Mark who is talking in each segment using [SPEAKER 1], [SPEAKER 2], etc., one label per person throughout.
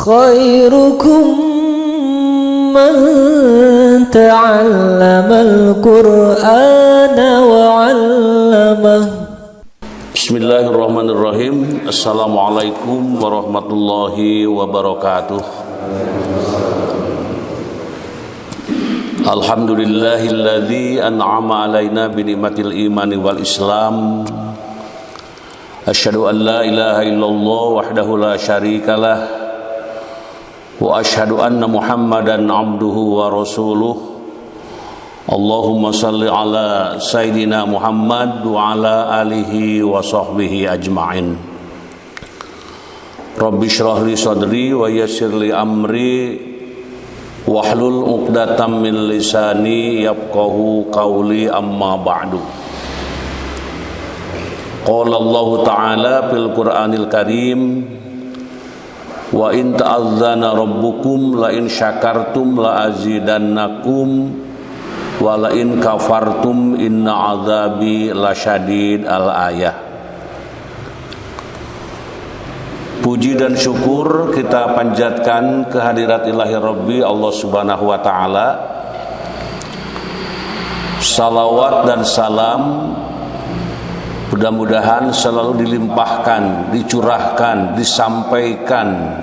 [SPEAKER 1] خيركم من تعلم القرآن وعلمه.
[SPEAKER 2] Bismillahirrahmanirrahim. Assalamualaikum warahmatullahi wabarakatuh. Alhamdulillahilladzi an'ama alaina bi ni'matil imani wal islam. Asyhadu an la ilaha illallah wahdahu la syarikalah wa asyhadu anna Muhammadan abduhu wa rasuluh. Allahumma salli ala Sayyidina Muhammad wa ala alihi wa sahbihi ajma'in. Rabbi shrah li sadri wa yassir li amri wahlul 'uqdatam min lisani yafqahu qawli, amma ba'du. Qala Allah Ta'ala fil Qur'anil Karim, wa in ta'azzana rabbukum la in syakartum la azidannakum wa la in kafartum inna azabi lasyadid. Al-ayah. Puji dan syukur kita panjatkan kehadirat ilahi Rabbi Allah Subhanahu wa Ta'ala. Salawat dan salam mudah-mudahan selalu dilimpahkan, dicurahkan, disampaikan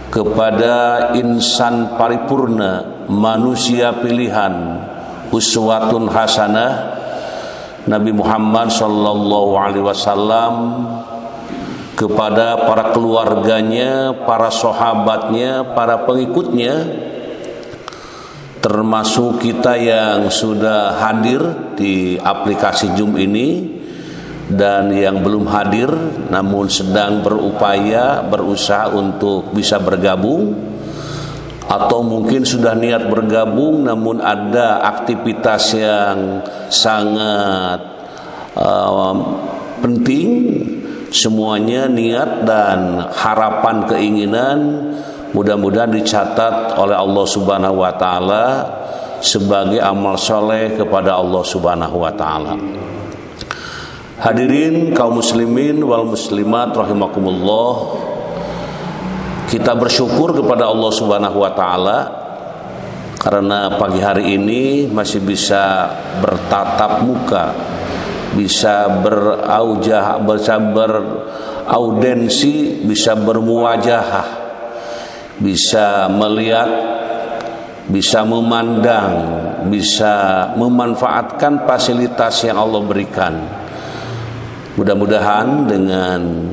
[SPEAKER 2] kepada insan paripurna, manusia pilihan, uswatun hasanah, Nabi Muhammad sallallahu alaihi wasallam, kepada para keluarganya, para sahabatnya, para pengikutnya, termasuk kita yang sudah hadir di aplikasi Zoom ini dan yang belum hadir namun sedang berusaha untuk bisa bergabung, atau mungkin sudah niat bergabung namun ada aktivitas yang sangat penting. Semuanya niat dan harapan keinginan mudah-mudahan dicatat oleh Allah Subhanahu wa Ta'ala sebagai amal soleh kepada Allah Subhanahu wa Ta'ala. Hadirin kaum muslimin wal muslimat rahimakumullah, kita bersyukur kepada Allah Subhanahu wa Ta'ala karena pagi hari ini masih bisa bertatap muka, bisa beraudensi, bisa bermuwajahah, bisa melihat, bisa memandang, bisa memanfaatkan fasilitas yang Allah berikan. Mudah-mudahan dengan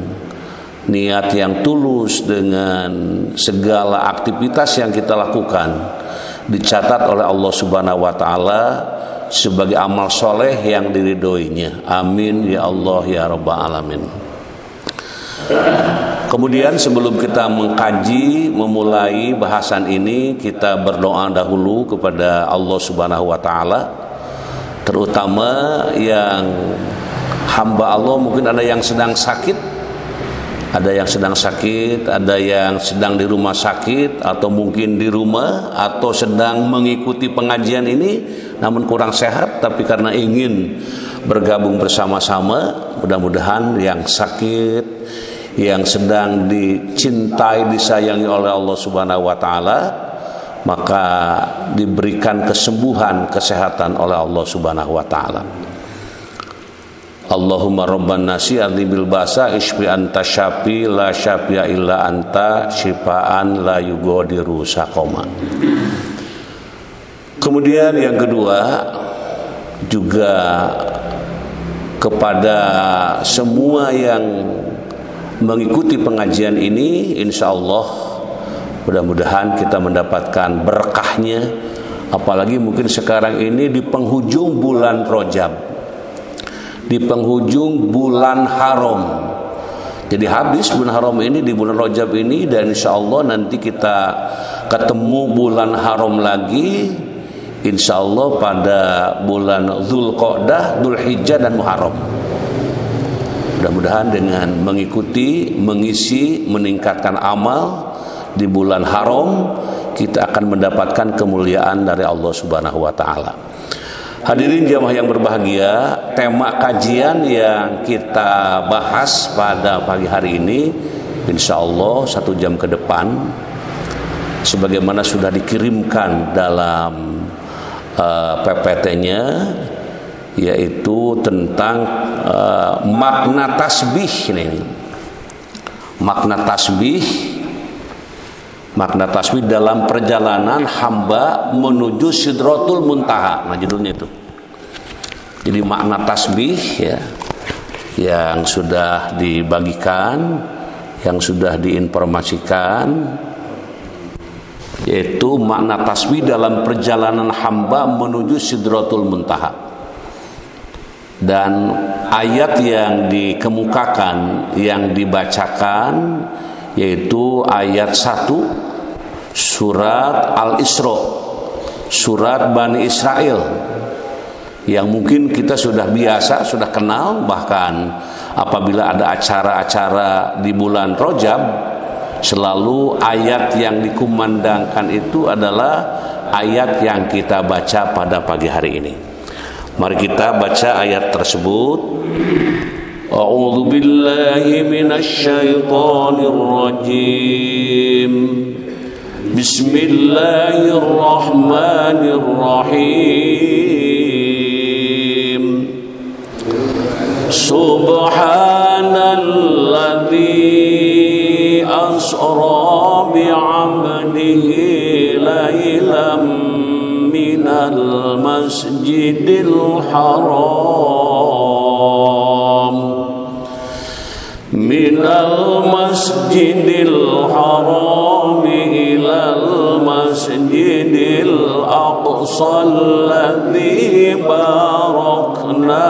[SPEAKER 2] niat yang tulus, dengan segala aktivitas yang kita lakukan dicatat oleh Allah Subhanahu wa Ta'ala sebagai amal soleh yang diridhoinya. Amin ya Allah ya Rabbal Alamin. Kemudian sebelum kita mengkaji, memulai bahasan ini, kita berdoa dahulu kepada Allah Subhanahu wa Ta'ala, terutama yang hamba Allah. Mungkin ada yang sedang sakit, ada yang sedang di rumah sakit, atau mungkin di rumah, atau sedang mengikuti pengajian ini namun kurang sehat, tapi karena ingin bergabung bersama-sama. Mudah-mudahan yang sakit, yang sedang dicintai, disayangi oleh Allah Subhanahu wa Ta'ala, maka diberikan kesembuhan, kesehatan oleh Allah Subhanahu wa Ta'ala. Allahumma rabban nasi adhibil basa isfi anta syafi la syafi'a illa anta syifaan la yughadiru saqama. Kemudian yang kedua, juga kepada semua yang mengikuti pengajian ini, insyaallah mudah-mudahan kita mendapatkan berkahnya, apalagi mungkin sekarang ini di penghujung bulan Rajab, di penghujung bulan haram. Jadi habis bulan haram ini di bulan Rajab ini, dan insyaallah nanti kita ketemu bulan haram lagi insyaallah pada bulan Dzulqa'dah, Dzulhijjah dan Muharram. Mudah-mudahan dengan mengikuti, mengisi, meningkatkan amal di bulan haram, kita akan mendapatkan kemuliaan dari Allah Subhanahu wa Ta'ala. Hadirin jamaah yang berbahagia, tema kajian yang kita bahas pada pagi hari ini insya Allah 1 jam ke depan, sebagaimana sudah dikirimkan dalam PPT-nya, yaitu tentang makna tasbih ini. Makna tasbih dalam perjalanan hamba menuju Sidratul Muntaha. Nah, judulnya itu. Jadi makna tasbih ya, yang sudah dibagikan, yang sudah diinformasikan, yaitu makna tasbih dalam perjalanan hamba menuju Sidratul Muntaha. Dan ayat yang dikemukakan, yang dibacakan, yaitu ayat 1 surat Al-Isra, surat Bani Israel, yang mungkin kita sudah biasa, sudah kenal. Bahkan apabila ada acara-acara di bulan Rajab, selalu ayat yang dikumandangkan itu adalah ayat yang kita baca pada pagi hari ini. Mari kita baca ayat tersebut. A'udzu billahi minasy syaithanir rajim. Bismillahirrahmanirrahim. Subhanalladzi asra bi'abdihi laylan minal masjidil haram ilal masjidil aqsa alladzi barakna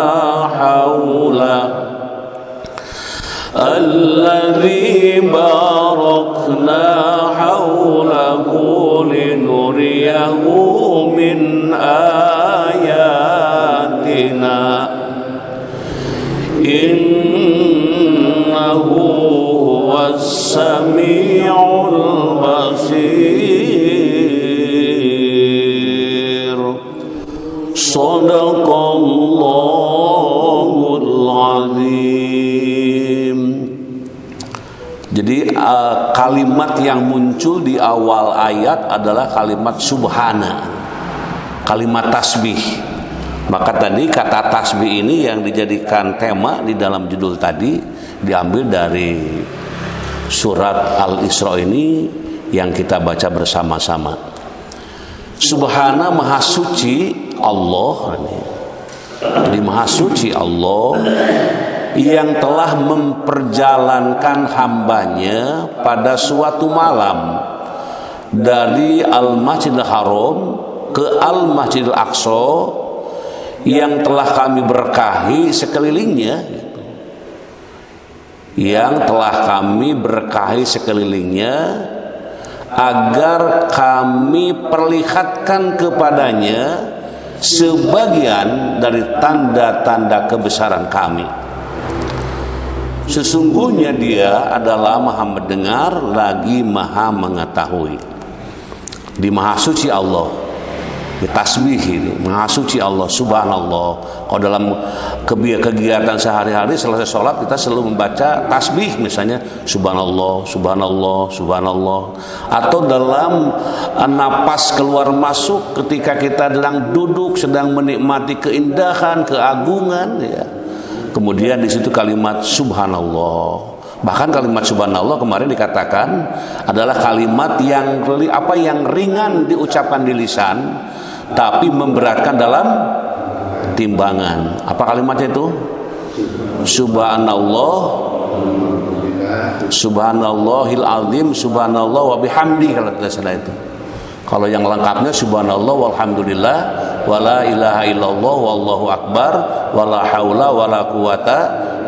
[SPEAKER 2] hawlahu linuriyahu min ayatina innahu huwas sami'ul basir. Shadaqallahul azim. Jadi kalimat yang muncul di awal ayat adalah kalimat subhana, kalimat tasbih. Maka tadi kata tasbih ini yang dijadikan tema di dalam judul tadi diambil dari surat Al-Isra ini yang kita baca bersama-sama. Subhana, maha suci Allah. Jadi maha suci Allah yang telah memperjalankan hambanya pada suatu malam dari Al-Masjidil Haram ke Al-Masjidil Aqsa yang telah kami berkahi sekelilingnya, yang telah kami berkahi sekelilingnya, agar kami perlihatkan kepadanya sebagian dari tanda-tanda kebesaran kami. Sesungguhnya Dia adalah Maha mendengar lagi Maha mengetahui. Di Maha Suci Allah, di tasbih ini Maha Suci Allah, subhanallah. Kalau dalam kegiatan sehari-hari selesai sholat kita selalu membaca tasbih, misalnya subhanallah, subhanallah, subhanallah. Atau dalam napas keluar masuk ketika kita sedang duduk, sedang menikmati keindahan, keagungan, ya. Kemudian di situ kalimat subhanallah. Bahkan kalimat subhanallah kemarin dikatakan adalah kalimat yang ringan diucapkan di lisan, tapi memberatkan dalam timbangan. Apa kalimatnya itu? Subhanallah, subhanallahil azim, subhanallah wa bihamdi, kalau tidak salah itu. Kalau yang lengkapnya subhanallah walhamdulillah wala ilaha illallah wallahu akbar wala haula wala quwata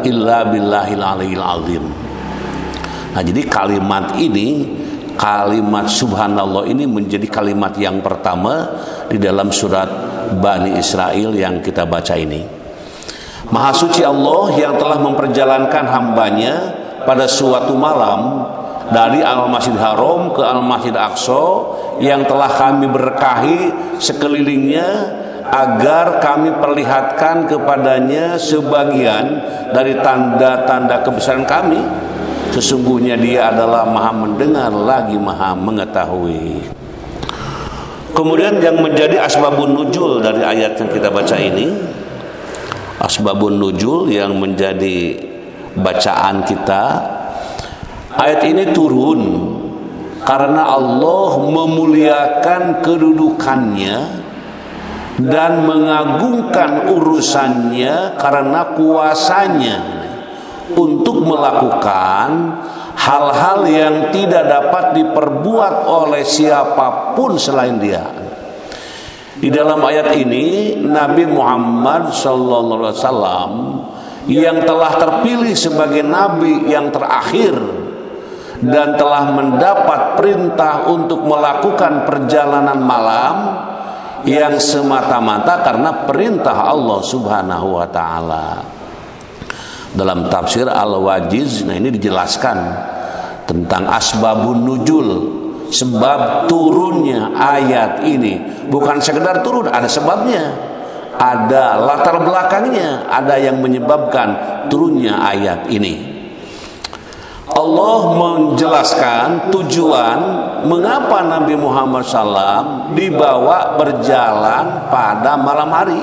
[SPEAKER 2] illa billahil aliyil azim. Nah, jadi kalimat ini, kalimat subhanallah ini menjadi kalimat yang pertama di dalam surat Bani Israel yang kita baca ini. Maha suci Allah yang telah memperjalankan hambanya pada suatu malam dari Al-Masjid Haram ke Al-Masjid Aqsa yang telah kami berkahi sekelilingnya, agar kami perlihatkan kepadanya sebagian dari tanda-tanda kebesaran kami. Sesungguhnya Dia adalah Maha mendengar lagi Maha mengetahui. Kemudian yang menjadi asbabun nuzul dari ayat yang kita baca ini, asbabun nuzul yang menjadi bacaan kita, ayat ini turun karena Allah memuliakan kedudukannya dan mengagungkan urusannya karena kuasanya untuk melakukan hal-hal yang tidak dapat diperbuat oleh siapapun selain Dia. Di dalam ayat ini Nabi Muhammad SAW yang telah terpilih sebagai Nabi yang terakhir dan telah mendapat perintah untuk melakukan perjalanan malam yang semata-mata karena perintah Allah Subhanahu wa Ta'ala. Dalam tafsir Al-Wajiz, nah ini dijelaskan tentang asbabun nuzul, sebab turunnya ayat ini. Bukan sekedar turun, ada sebabnya, ada latar belakangnya, ada yang menyebabkan turunnya ayat ini. Allah menjelaskan tujuan mengapa Nabi Muhammad SAW dibawa berjalan pada malam hari.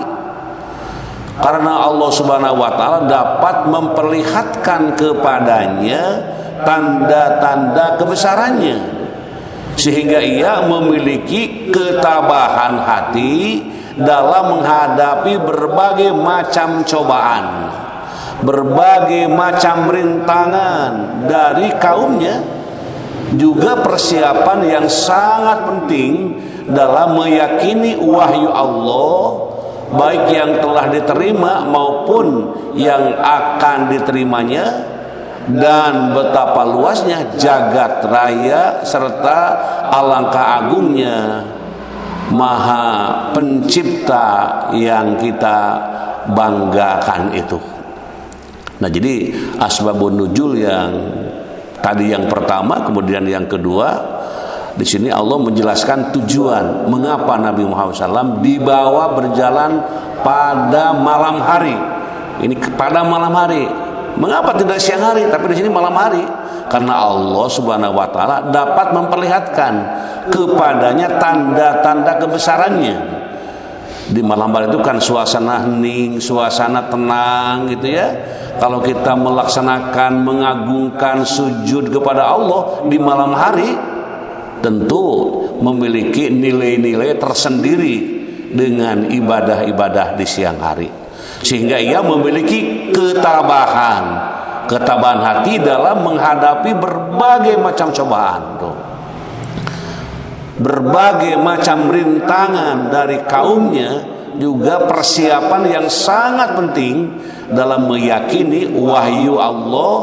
[SPEAKER 2] Karena Allah Subhanahu wa Ta'ala dapat memperlihatkan kepadanya tanda-tanda kebesarannya, sehingga ia memiliki ketabahan hati dalam menghadapi berbagai macam cobaan, berbagai macam rintangan dari kaumnya, juga persiapan yang sangat penting dalam meyakini wahyu Allah, baik yang telah diterima maupun yang akan diterimanya, dan betapa luasnya jagat raya serta alangkah agungnya Maha Pencipta yang kita banggakan itu. Nah, jadi asbabun nuzul yang tadi yang pertama, kemudian yang kedua, di sini Allah menjelaskan tujuan mengapa Nabi Muhammad SAW dibawa berjalan pada malam hari. Ini pada malam hari. Mengapa tidak siang hari, tapi di sini malam hari? Karena Allah Subhanahu wa Ta'ala dapat memperlihatkan kepadanya tanda-tanda kebesarannya. Di malam hari itu kan suasana hening, suasana tenang gitu ya. Kalau kita melaksanakan mengagungkan sujud kepada Allah di malam hari, tentu memiliki nilai-nilai tersendiri dengan ibadah-ibadah di siang hari, sehingga ia memiliki ketabahan hati dalam menghadapi berbagai macam cobaan, berbagai macam rintangan dari kaumnya, juga persiapan yang sangat penting dalam meyakini wahyu Allah,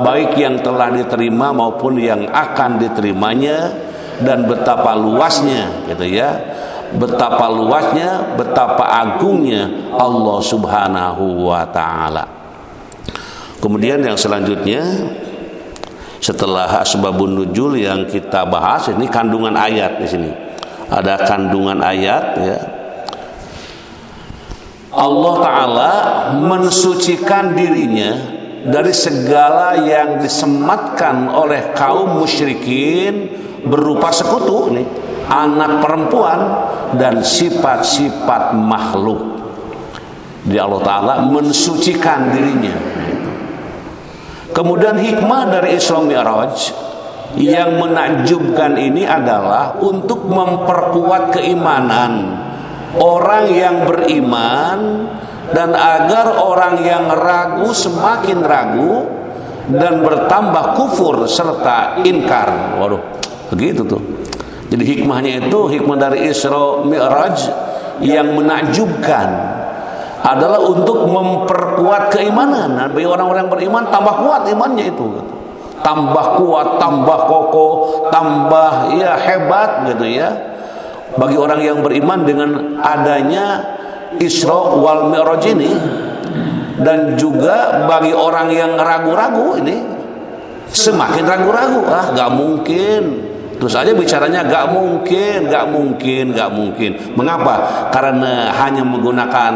[SPEAKER 2] baik yang telah diterima maupun yang akan diterimanya, dan betapa luasnya gitu ya, betapa luasnya, betapa agungnya Allah Subhanahu wa Ta'ala. Kemudian yang selanjutnya, setelah asbabun nuzul yang kita bahas, ini kandungan ayat. Di sini ada kandungan ayat ya. Allah Ta'ala mensucikan dirinya dari segala yang disematkan oleh kaum musyrikin berupa sekutu nih, anak perempuan dan sifat-sifat makhluk. Jadi Allah Ta'ala mensucikan dirinya. Kemudian hikmah dari Isra Mi'raj yang menakjubkan ini adalah untuk memperkuat keimanan orang yang beriman, dan agar orang yang ragu semakin ragu dan bertambah kufur serta inkar. Waduh, begitu tuh. Jadi hikmahnya itu, hikmah dari Isra Mi'raj yang menakjubkan adalah untuk memperkuat keimanan. Nah, bagi orang-orang yang beriman tambah kuat imannya itu, tambah kuat, tambah kokoh, tambah ya hebat gitu ya. Bagi orang yang beriman dengan adanya Isra wal Mi'raj ini, dan juga bagi orang yang ragu-ragu ini semakin ragu-ragu. Gak mungkin. Terus aja bicaranya gak mungkin. Mengapa? Karena hanya menggunakan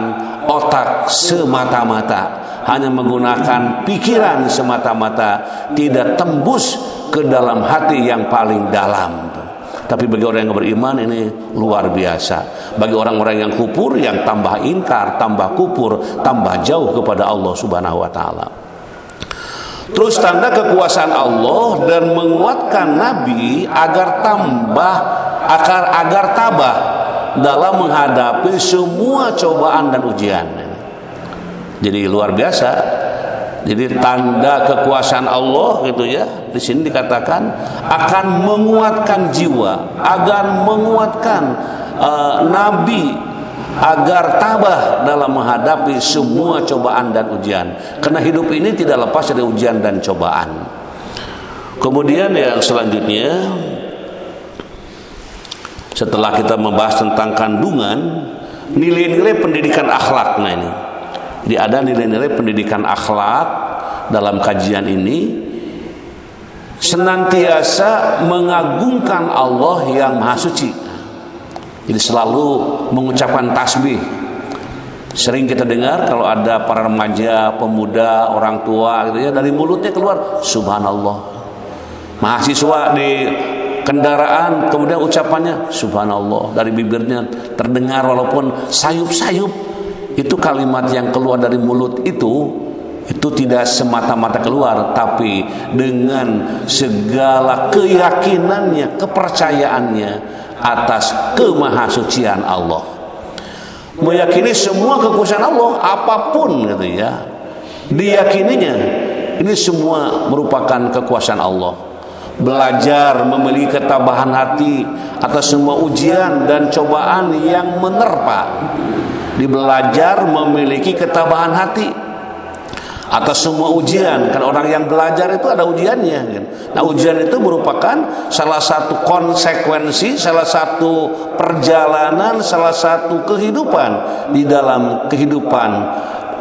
[SPEAKER 2] otak semata-mata, hanya menggunakan pikiran semata-mata, tidak tembus ke dalam hati yang paling dalam. Tapi bagi orang yang beriman ini luar biasa. Bagi orang-orang yang kufur, yang tambah ingkar, tambah kufur, tambah jauh kepada Allah Subhanahu wa taala. Terus tanda kekuasaan Allah dan menguatkan Nabi agar tabah dalam menghadapi semua cobaan dan ujian. Jadi luar biasa. Jadi tanda kekuasaan Allah gitu ya. Di sini dikatakan akan menguatkan jiwa, agar menguatkan Nabi agar tabah dalam menghadapi semua cobaan dan ujian. Karena hidup ini tidak lepas dari ujian dan cobaan. Kemudian yang selanjutnya, setelah kita membahas tentang kandungan, nilai-nilai pendidikan akhlak. Nah ini, jadi ada nilai-nilai pendidikan akhlak dalam kajian ini. Senantiasa mengagungkan Allah yang Maha Suci. Jadi selalu mengucapkan tasbih. Sering kita dengar kalau ada para remaja, pemuda, orang tua gitu ya, dari mulutnya keluar Subhanallah. Mahasiswa di kendaraan kemudian ucapannya Subhanallah, dari bibirnya terdengar walaupun sayup-sayup. Itu kalimat yang keluar dari mulut itu tidak semata-mata keluar, tapi dengan segala keyakinannya, kepercayaannya atas kemahasucian Allah, meyakini semua kekuasaan Allah apapun gitu ya, diyakininya ini semua merupakan kekuasaan Allah. Belajar memiliki ketabahan hati atas semua ujian dan cobaan yang menerpa. Belajar memiliki ketabahan hati atas semua ujian. Kan orang yang belajar itu ada ujiannya kan? Nah ujian itu merupakan salah satu konsekuensi, salah satu perjalanan, salah satu kehidupan di dalam kehidupan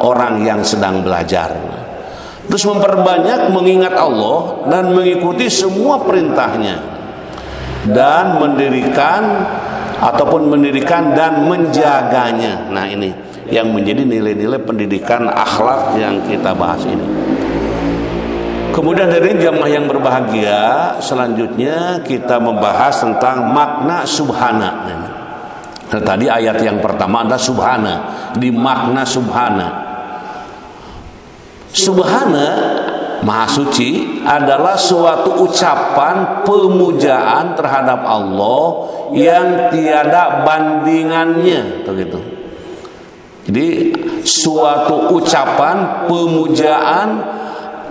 [SPEAKER 2] orang yang sedang belajar. Terus memperbanyak mengingat Allah dan mengikuti semua perintahnya, dan mendirikan dan menjaganya. Nah ini yang menjadi nilai-nilai pendidikan akhlak yang kita bahas ini. Kemudian dari jamaah yang berbahagia, selanjutnya kita membahas tentang makna subhana. Nah, tadi ayat yang pertama adalah subhana, di makna subhana. Subhana, Maha Suci, adalah suatu ucapan pemujaan terhadap Allah yang tiada bandingannya, begitu. Jadi suatu ucapan pemujaan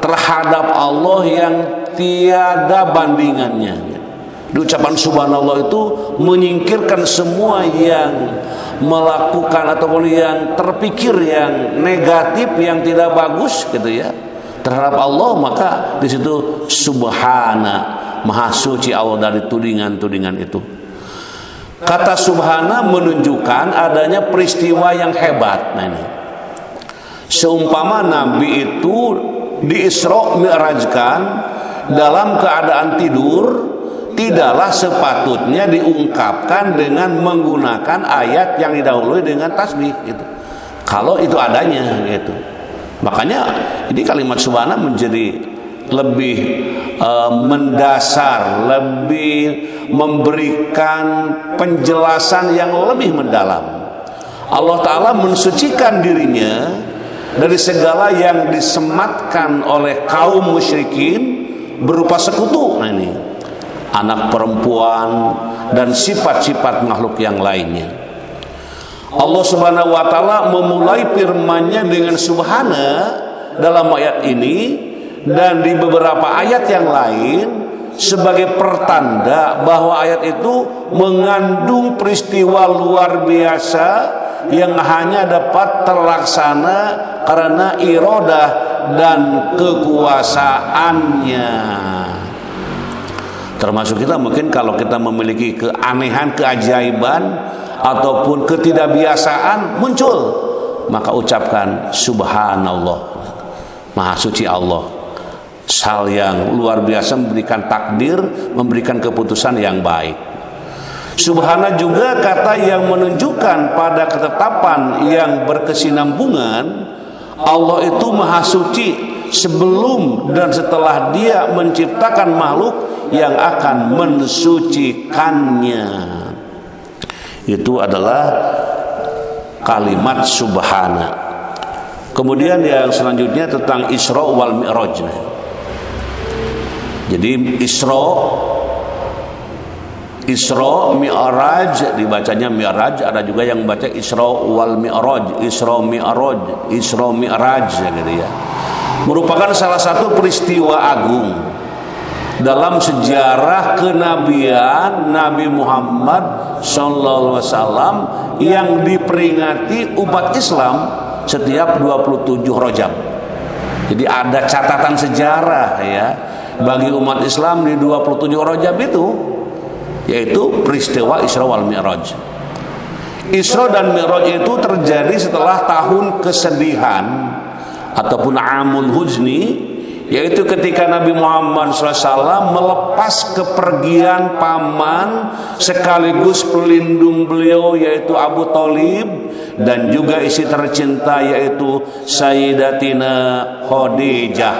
[SPEAKER 2] terhadap Allah yang tiada bandingannya. Di ucapan subhanallah itu menyingkirkan semua yang melakukan ataupun yang terpikir yang negatif, yang tidak bagus gitu ya terhadap Allah. Maka di situ subhana, Maha Suci Allah dari tudingan-tudingan itu. Kata subhana menunjukkan adanya peristiwa yang hebat. Nah ini, seumpama Nabi itu di Isra Mi'rajkan dalam keadaan tidur, tidaklah sepatutnya diungkapkan dengan menggunakan ayat yang didahului dengan tasbih gitu. Kalau itu adanya gitu. Makanya ini kalimat subhana menjadi lebih mendasar, lebih memberikan penjelasan yang lebih mendalam. Allah Ta'ala mensucikan dirinya dari segala yang disematkan oleh kaum musyrikin berupa sekutu. Nah ini, anak perempuan dan sifat-sifat makhluk yang lainnya. Allah Subhanahu wa Ta'ala memulai firman-Nya dengan subhana dalam ayat ini dan di beberapa ayat yang lain sebagai pertanda bahwa ayat itu mengandung peristiwa luar biasa yang hanya dapat terlaksana karena iradah dan kekuasaannya. Termasuk kita mungkin kalau kita memiliki keanehan, keajaiban ataupun ketidakbiasaan muncul, maka ucapkan subhanallah, Maha Suci Allah. Hal yang luar biasa, memberikan takdir, memberikan keputusan yang baik. Subhana juga kata yang menunjukkan pada ketetapan yang berkesinambungan Allah itu maha suci sebelum dan setelah Dia menciptakan makhluk yang akan mensucikannya. Itu adalah kalimat subhana. Kemudian yang selanjutnya tentang Isra wal Mi'raj. Jadi Isra Mi'raj dibacanya Mi'raj, ada juga yang baca Isra wal Mi'raj, Isra Mi'raj, Isra Mi'raj gitu ya. Merupakan salah satu peristiwa agung dalam sejarah kenabian Nabi Muhammad SAW yang diperingati umat Islam setiap 27 Rajab. Jadi ada catatan sejarah ya bagi umat Islam di 27 Rajab itu, yaitu peristiwa Isra wal Mi'raj. Isra dan Mi'raj itu terjadi setelah tahun kesedihan ataupun Amul Huzni, yaitu ketika Nabi Muhammad SAW melepas kepergian paman sekaligus pelindung beliau yaitu Abu Thalib, dan juga istri tercinta yaitu Sayyidatina Khadijah.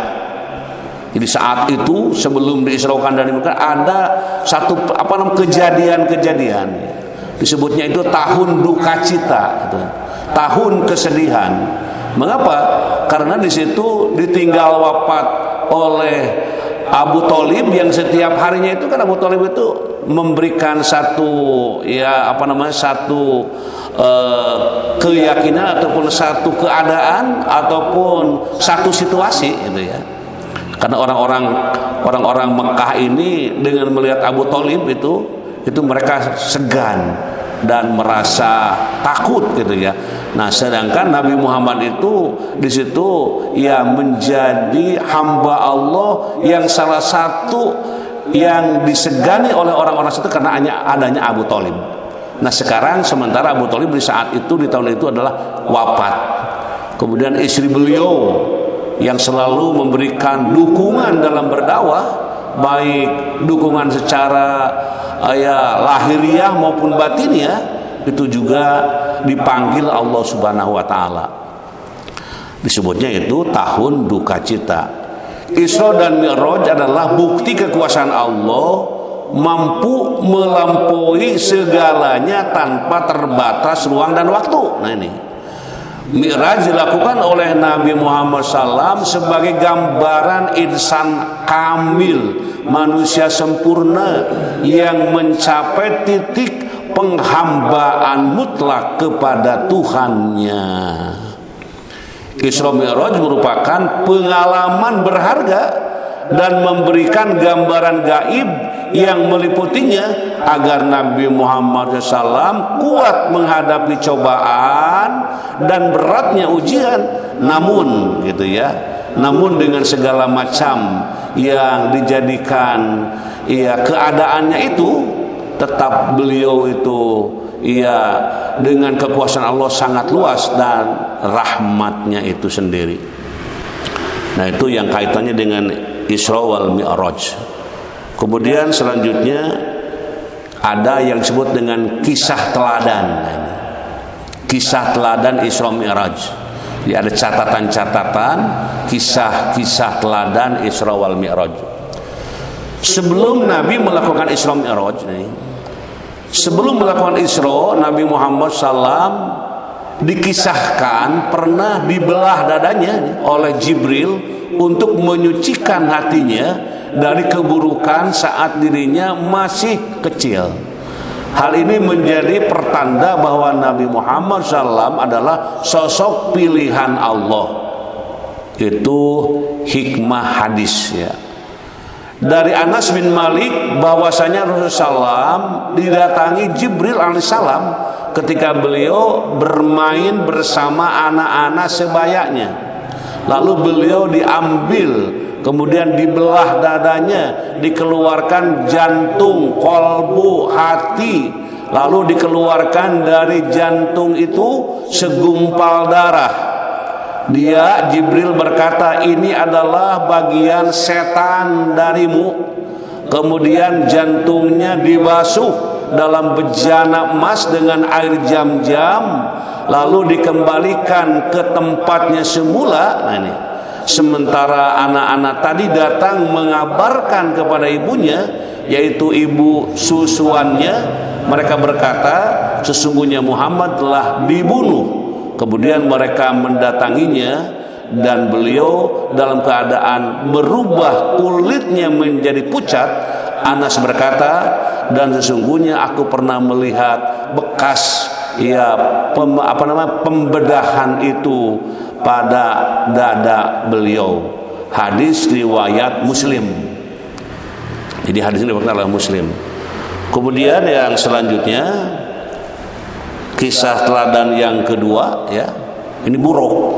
[SPEAKER 2] Jadi saat itu sebelum diisrakan dan dimi'rajkan ada satu kejadian-kejadian, disebutnya itu tahun duka cita, tahun kesedihan. Mengapa? Karena di situ ditinggal wafat oleh Abu Thalib yang setiap harinya itu kan Abu Thalib itu memberikan satu keyakinan ataupun satu keadaan ataupun satu situasi gitu ya. Karena orang-orang Mekah ini dengan melihat Abu Thalib itu mereka segan dan merasa takut gitu ya. Nah, sedangkan Nabi Muhammad itu di situ ya menjadi hamba Allah yang salah satu yang disegani oleh orang-orang itu karena adanya Abu Thalib. Nah, sekarang sementara Abu Thalib di saat itu di tahun itu adalah wafat. Kemudian istri beliau yang selalu memberikan dukungan dalam berdakwah, baik dukungan secara lahiriah maupun batiniah, itu juga dipanggil Allah Subhanahu wa taala. Disebutnya itu tahun duka cita. Isra dan Mi'raj adalah bukti kekuasaan Allah mampu melampaui segalanya tanpa terbatas ruang dan waktu. Nah, ini Mi'raj dilakukan oleh Nabi Muhammad SAW sebagai gambaran insan kamil, manusia sempurna yang mencapai titik penghambaan mutlak kepada Tuhannya. Isra Mi'raj merupakan pengalaman berharga dan memberikan gambaran gaib yang meliputinya agar Nabi Muhammad SAW kuat menghadapi cobaan dan beratnya ujian, namun dengan segala macam yang dijadikan keadaannya itu, tetap beliau itu dengan kekuasaan Allah sangat luas dan rahmatnya itu sendiri. Nah, itu yang kaitannya dengan Isra wal Mi'raj. Kemudian selanjutnya ada yang disebut dengan kisah teladan. Kisah teladan Isra Mi'raj. Jadi ada catatan-catatan kisah-kisah teladan Isra wal Mi'raj. Sebelum Nabi melakukan Isra Mi'raj, sebelum melakukan Isra, Nabi Muhammad SAW dikisahkan pernah dibelah dadanya oleh Jibril untuk menyucikan hatinya dari keburukan saat dirinya masih kecil. Hal ini menjadi pertanda bahwa Nabi Muhammad SAW adalah sosok pilihan Allah. Itu hikmah hadis ya. Dari Anas bin Malik bahwasanya Rasulullah SAW didatangi Jibril alaihissalam ketika beliau bermain bersama anak-anak sebayanya. Lalu beliau diambil, kemudian dibelah dadanya, dikeluarkan jantung, kolbu, hati, lalu dikeluarkan dari jantung itu segumpal darah. Dia Jibril berkata, ini adalah bagian setan darimu. Kemudian jantungnya dibasuh dalam bejana emas dengan air jam-jam, lalu dikembalikan ke tempatnya semula. Nah ini, sementara anak-anak tadi datang mengabarkan kepada ibunya, yaitu ibu susuannya, mereka berkata sesungguhnya Muhammad telah dibunuh. Kemudian mereka mendatanginya dan beliau dalam keadaan berubah kulitnya menjadi pucat. Anas berkata, dan sesungguhnya aku pernah melihat bekas pembedahan itu pada dada beliau. Hadis riwayat Muslim. Jadi hadis ini diriwayatkan oleh Muslim. Kemudian yang selanjutnya, kisah teladan yang kedua, ya, ini buruk.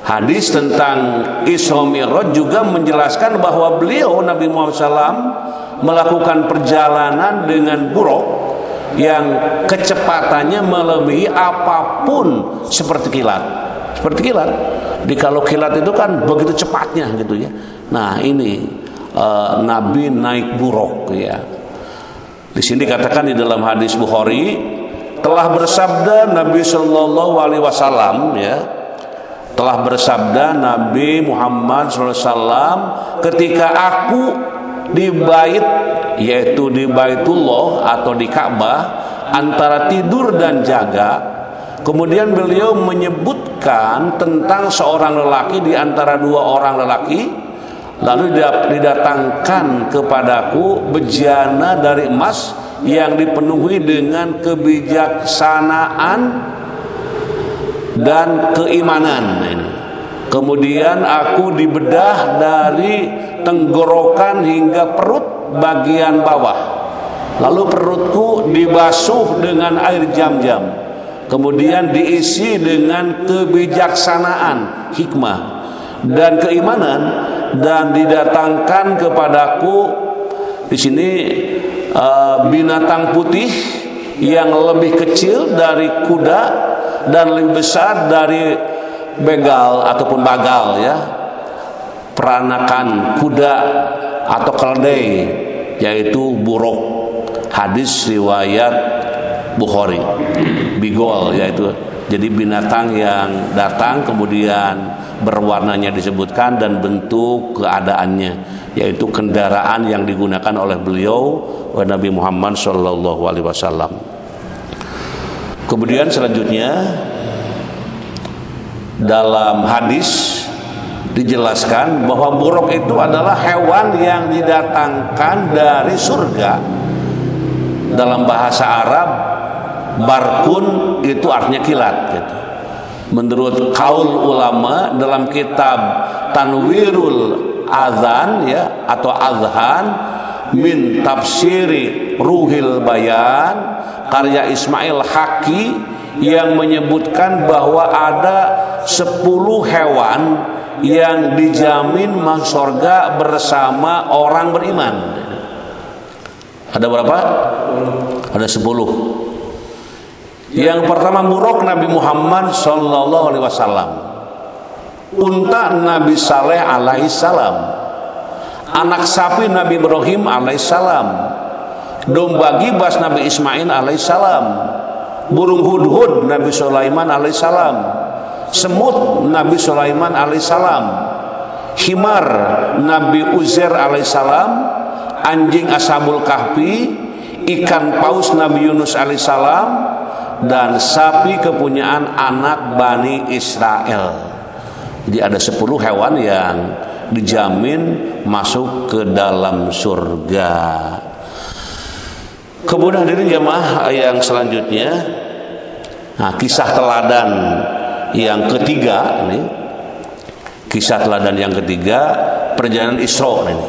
[SPEAKER 2] Hadis tentang Isra Mi'raj juga menjelaskan bahwa beliau Nabi Muhammad SAW melakukan perjalanan dengan buruk yang kecepatannya melebihi apapun seperti kilat. Jadi kalau kilat itu kan begitu cepatnya gitu ya. Nah ini Nabi naik buruk ya. Di sini dikatakan di dalam hadis Bukhari, telah bersabda Nabi Shallallahu Alaihi Wasallam, ya, telah bersabda Nabi Muhammad SAW, ketika aku di bait, yaitu di Baitullah atau di Ka'bah, antara tidur dan jaga, kemudian beliau menyebutkan tentang seorang lelaki di antara dua orang lelaki, lalu didatangkan kepadaku bejana dari emas yang dipenuhi dengan kebijaksanaan dan keimanan. Kemudian aku dibedah dari tenggorokan hingga perut bagian bawah, lalu perutku dibasuh dengan air jam-jam, kemudian diisi dengan kebijaksanaan, hikmah dan keimanan, dan didatangkan kepadaku di sini binatang putih yang lebih kecil dari kuda dan lebih besar dari begal ataupun bagal, ya, peranakan kuda atau keledai, yaitu buruk. Hadis riwayat Bukhari. Bigol, yaitu jadi binatang yang datang kemudian berwarnanya disebutkan dan bentuk keadaannya, yaitu kendaraan yang digunakan oleh beliau Nabi Muhammad Shallallahu Alaihi Wasallam. Kemudian selanjutnya dalam hadis dijelaskan bahwa buruk itu adalah hewan yang didatangkan dari surga. Dalam bahasa Arab, barkun itu artinya kilat, gitu. Menurut kaul ulama dalam kitab Tanwirul Adhan, ya, atau Adhan min tafsiri Ruhil Bayan karya Ismail Haqi, yang menyebutkan bahwa ada 10 hewan yang dijamin masuk surga bersama orang beriman. Ada berapa? Ada 10. Yang pertama buruk Nabi Muhammad Sallallahu Alaihi Wasallam, unta Nabi Saleh Alaihissalam, anak sapi Nabi Ibrahim Alaihissalam, domba gibas Nabi Ismail Alaihissalam, burung hudhud Nabi Sulaiman Alaihissalam, semut Nabi Sulaiman Alaihissalam, himar Nabi Uzair Alaihissalam, anjing Ashabul Kahfi, ikan paus Nabi Yunus Alaihissalam, dan sapi kepunyaan anak Bani Israel. Jadi ada 10 hewan yang dijamin masuk ke dalam surga. Kemudian hadirin jamaah yang selanjutnya, nah, kisah teladan yang ketiga ini, kisah teladan yang ketiga, perjalanan Isra ini.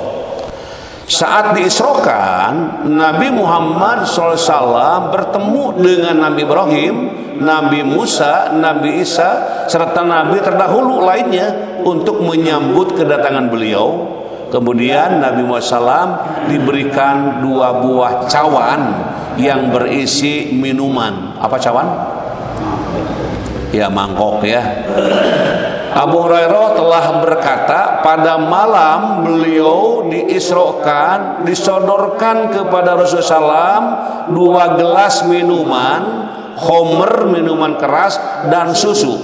[SPEAKER 2] Saat diisrokan, Nabi Muhammad SAW bertemu dengan Nabi Ibrahim, Nabi Musa, Nabi Isa, serta Nabi terdahulu lainnya untuk menyambut kedatangan beliau. Kemudian Nabi Muhammad SAW diberikan 2 buah cawan yang berisi minuman. Apa cawan? Ya, mangkok, ya. Abu Hurairah telah berkata, pada malam beliau diisrokan, disodorkan kepada Rasulullah SAW 2 gelas minuman, khomer, minuman keras, dan susu.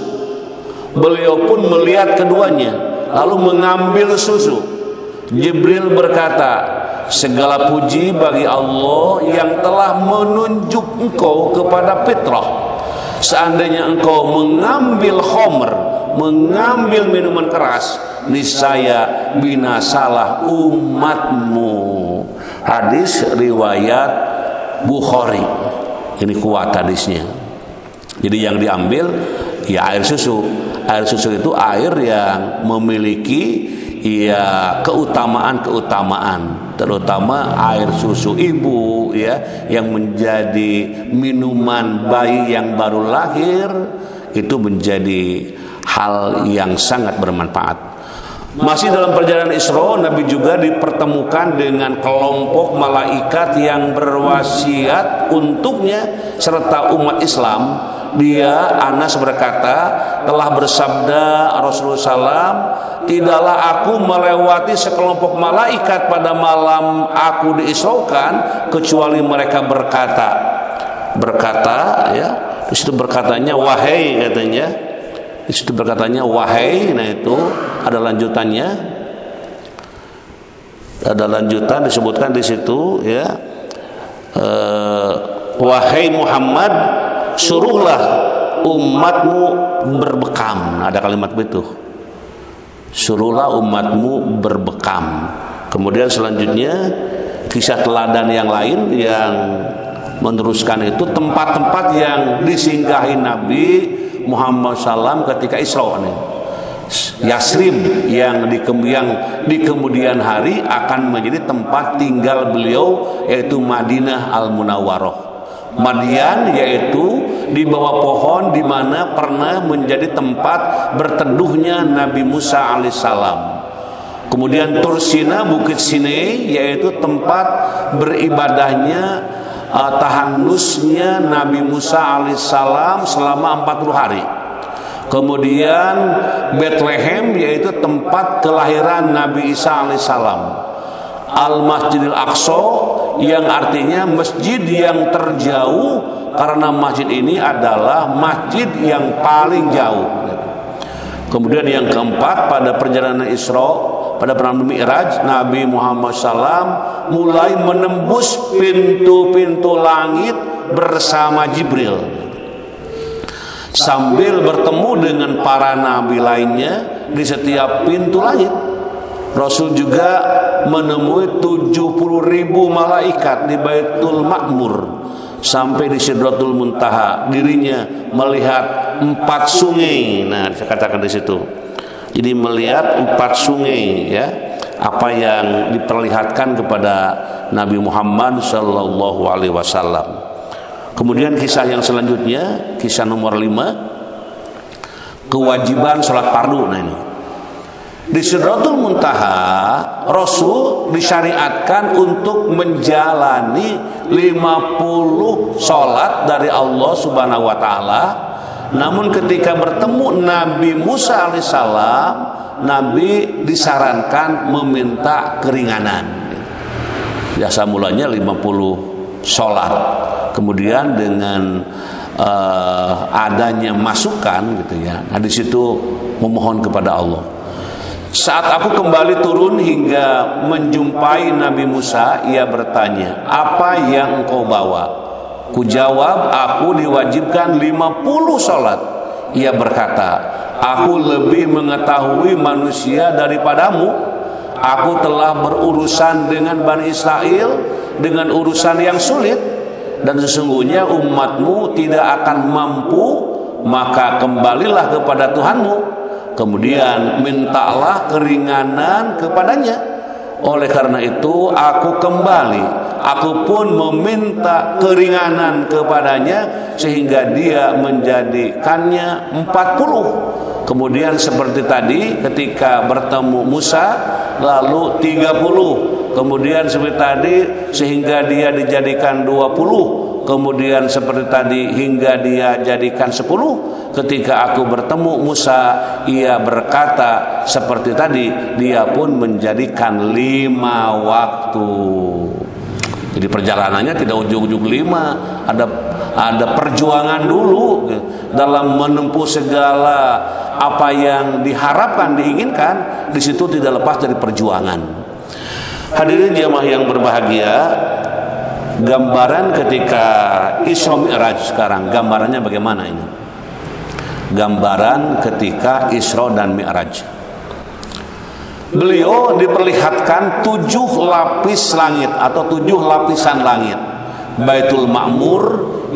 [SPEAKER 2] Beliau pun melihat keduanya, lalu mengambil susu. Jibril berkata, segala puji bagi Allah yang telah menunjuk engkau kepada fitrah. Seandainya engkau mengambil khomer, mengambil minuman keras, niscaya binasalah umatmu. Hadis riwayat Bukhari. Ini kuat hadisnya. Jadi yang diambil ya air susu. Air susu itu air yang memiliki ya keutamaan, terutama air susu ibu ya, yang menjadi minuman bayi yang baru lahir, itu menjadi hal yang sangat bermanfaat. Masih dalam perjalanan Isra, Nabi juga dipertemukan dengan kelompok malaikat yang berwasiat untuknya serta umat Islam. Dia, Anas berkata, telah bersabda Rasulullah SAW, tidaklah aku melewati sekelompok malaikat pada malam aku diisrokan kecuali mereka berkata ya, di situ berkatanya wahai, katanya di situ berkatanya wahai. Nah itu ada lanjutannya, ada lanjutan disebutkan di situ ya, wahai Muhammad, suruhlah umatmu berbekam. Ada kalimat begitu, suruhlah umatmu berbekam. Kemudian selanjutnya kisah teladan yang lain yang meneruskan itu tempat-tempat yang disinggahi Nabi Muhammad SAW ketika Isra. Yasrib yang di kemudian hari akan menjadi tempat tinggal beliau, yaitu Madinah Al-Munawwarah. Madian yaitu di bawah pohon di mana pernah menjadi tempat berteduhnya Nabi Musa alaihissalam. Kemudian Tursina, Bukit Sinai, yaitu tempat beribadahnya tahanusnya Nabi Musa alaihissalam selama 40 hari. Kemudian Bethlehem, yaitu tempat kelahiran Nabi Isa alaihissalam. Al-Masjidil Aqsa, yang artinya masjid yang terjauh, karena masjid ini adalah masjid yang paling jauh. Kemudian yang keempat, pada perjalanan Isra, pada perjalanan Mi'raj, Nabi Muhammad SAW mulai menembus pintu-pintu langit bersama Jibril, sambil bertemu dengan para nabi lainnya di setiap pintu langit. Rasul juga menemui 70.000 malaikat di Baitul Ma'mur sampai di Sidratul Muntaha. Dirinya melihat 4 sungai. Nah, saya katakan di situ. Jadi melihat 4 sungai ya, apa yang diperlihatkan kepada Nabi Muhammad sallallahu alaihi wasallam. Kemudian kisah yang selanjutnya, kisah nomor 5, kewajiban sholat fardu. Nah ini di Sidratul Muntaha, Rasul disyariatkan untuk menjalani 50 sholat dari Allah Subhanahu wa Ta'ala. Namun ketika bertemu Nabi Musa alaihissalam, Nabi disarankan meminta keringanan. Biasa mulanya 50 sholat. Kemudian dengan adanya masukan gitu ya, nah di situ memohon kepada Allah. Saat aku kembali turun hingga menjumpai Nabi Musa, ia bertanya, apa yang engkau bawa? Kujawab, aku diwajibkan 50 sholat. Ia berkata, aku lebih mengetahui manusia daripadamu. Aku telah berurusan dengan Bani Israel dengan urusan yang sulit, dan sesungguhnya umatmu tidak akan mampu, maka kembalilah kepada Tuhanmu. Kemudian mintalah keringanan kepadanya. Oleh karena itu aku kembali, aku pun meminta keringanan kepadanya sehingga dia menjadikannya 40. Kemudian seperti tadi ketika bertemu Musa lalu 30. Kemudian seperti tadi sehingga dia dijadikan 20. kemudian seperti tadi hingga dia jadikan 10. Ketika aku bertemu Musa, ia berkata seperti tadi, dia pun menjadikan 5 waktu. Jadi perjalanannya tidak ujung-ujung 5, ada perjuangan dulu dalam menempuh segala apa yang diharapkan, diinginkan. Di situ tidak lepas dari perjuangan. Hadirin jemaah yang berbahagia, gambaran ketika Isra Mi'raj sekarang, gambarannya bagaimana ini? Gambaran ketika Isra dan Mi'raj. Beliau diperlihatkan 7 lapis langit atau 7 lapisan langit, Baitul Ma'mur,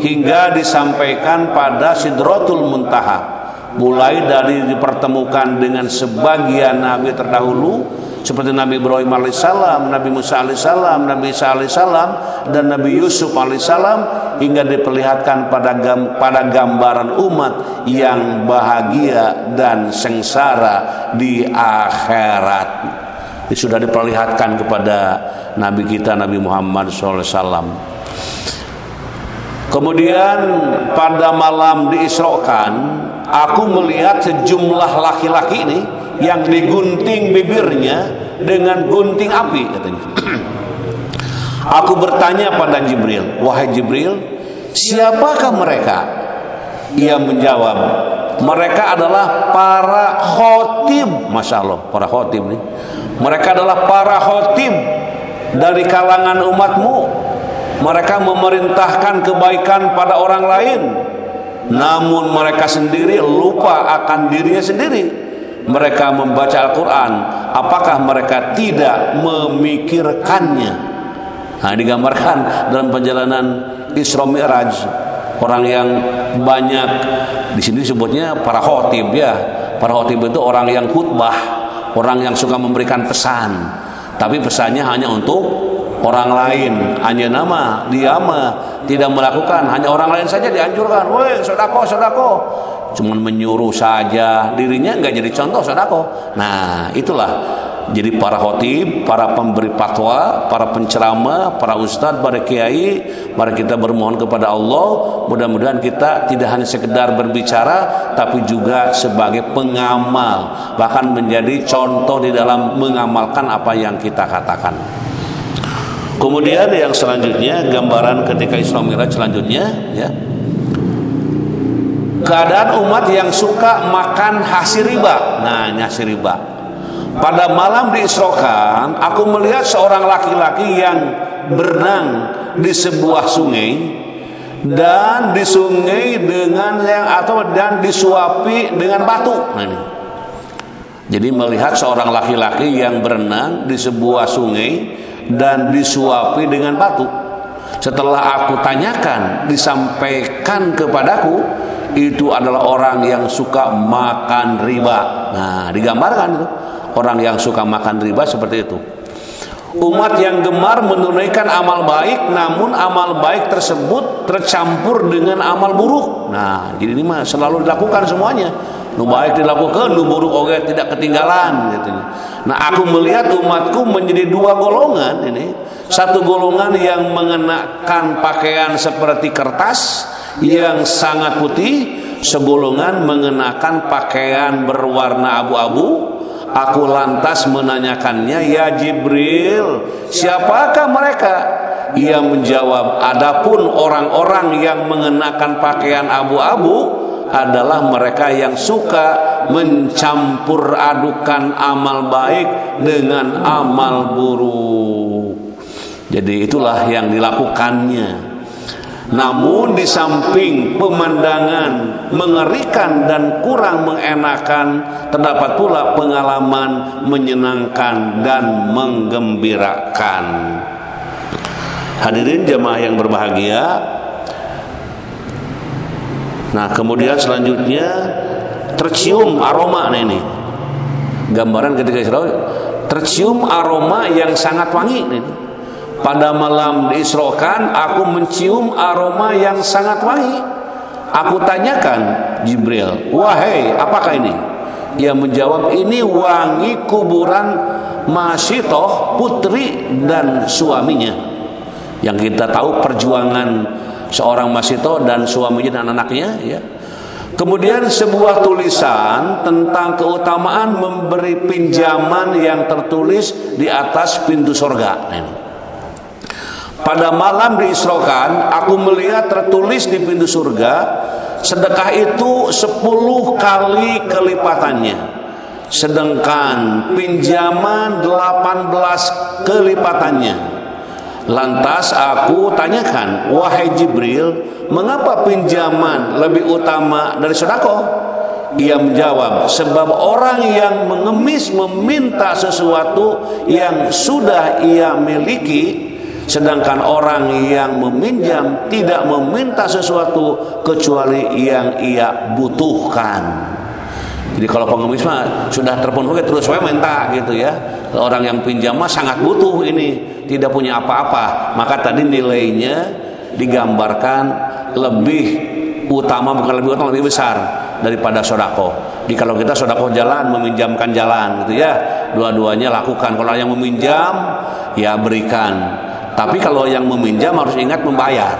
[SPEAKER 2] hingga disampaikan pada Sidratul Muntaha. Mulai dari dipertemukan dengan sebagian nabi terdahulu seperti Nabi Ibrahim alaihissalam, Nabi Musa alaihissalam, Nabi Isa alaihissalam, dan Nabi Yusuf alaihissalam, hingga diperlihatkan pada gambaran umat yang bahagia dan sengsara di akhirat. Ini sudah diperlihatkan kepada Nabi kita Nabi Muhammad SAW. Kemudian pada malam diisrokan, aku melihat sejumlah laki-laki ini yang digunting bibirnya dengan gunting api, katanya. Aku bertanya pada Jibril, wahai Jibril, siapakah mereka? Ia menjawab, mereka adalah para khotib. Masya Allah, para khotib nih. Mereka adalah para khotib dari kalangan umatmu. Mereka memerintahkan kebaikan pada orang lain, namun mereka sendiri lupa akan dirinya sendiri. Mereka membaca Al-Quran, apakah mereka tidak memikirkannya? Nah, digambarkan dalam perjalanan Isra Mi'raj, orang yang banyak di sini disebutnya para khotib ya. Para khotib itu orang yang khutbah, orang yang suka memberikan pesan, tapi pesannya hanya untuk orang lain, hanya nama dia tidak melakukan, hanya orang lain saja dianjurkan, woi sodako, cuman menyuruh saja, dirinya nggak jadi contoh sodako. Nah itulah jadi para khotib, para pemberi fatwa, para penceramah, para ustadz, para kiai. Mari kita bermohon kepada Allah, mudah-mudahan kita tidak hanya sekedar berbicara, tapi juga sebagai pengamal, bahkan menjadi contoh di dalam mengamalkan apa yang kita katakan. Kemudian yang selanjutnya, gambaran ketika Isra Mi'raj selanjutnya ya. Keadaan umat yang suka makan hasil riba. Nah, ini hasil riba. Pada malam diisrokan, aku melihat seorang laki-laki yang berenang di sebuah sungai, dan di sungai dan disuapi dengan batu. Nah, ini. Jadi melihat seorang laki-laki yang berenang di sebuah sungai dan disuapi dengan batu. Setelah aku tanyakan, disampaikan kepadaku itu adalah orang yang suka makan riba. Nah, digambarkan itu orang yang suka makan riba seperti itu. Umat yang gemar menunaikan amal baik, namun amal baik tersebut tercampur dengan amal buruk. Nah, jadi ini mah selalu dilakukan semuanya. Nu baik dilakukan, nu buruk oge tidak ketinggalan gitu. Nah, aku melihat umatku menjadi 2 golongan ini. Satu golongan yang mengenakan pakaian seperti kertas yang sangat putih, segolongan mengenakan pakaian berwarna abu-abu. Aku lantas menanyakannya, ya Jibril, siapakah mereka? Ia menjawab, adapun orang-orang yang mengenakan pakaian abu-abu adalah mereka yang suka mencampur adukan amal baik dengan amal buruk. Jadi itulah yang dilakukannya. Namun di samping pemandangan mengerikan dan kurang mengenakan, terdapat pula pengalaman menyenangkan dan menggembirakan. Hadirin jemaah yang berbahagia. Nah, kemudian selanjutnya tercium aroma. Nah, ini gambaran ketika Isra, tercium aroma yang sangat wangi. Ini pada malam diisrokan, aku mencium aroma yang sangat wangi. Aku tanyakan Jibril, wahai apakah ini? Ia menjawab, ini wangi kuburan Masyitoh, putri dan suaminya. Yang kita tahu perjuangan seorang masito dan suaminya dan anaknya, ya. Kemudian sebuah tulisan tentang keutamaan memberi pinjaman yang tertulis di atas pintu surga. Pada malam diisrokan, aku melihat tertulis di pintu surga, sedekah itu 10 kali kelipatannya, sedangkan pinjaman 18 kelipatannya. Lantas aku tanyakan, wahai Jibril, mengapa pinjaman lebih utama dari sedekah? Ia menjawab, sebab orang yang mengemis meminta sesuatu yang sudah ia miliki, sedangkan orang yang meminjam tidak meminta sesuatu kecuali yang ia butuhkan. Jadi kalau pengemis mah sudah terpenuhi terus saya minta gitu ya. Orang yang pinjam mah sangat butuh ini, tidak punya apa-apa. Maka tadi nilainya digambarkan lebih utama, bukan lebih utama, lebih besar daripada sedekah. Jadi kalau kita sedekah jalan, meminjamkan jalan gitu ya, dua-duanya lakukan. Kalau yang meminjam ya berikan. Tapi kalau yang meminjam harus ingat membayar.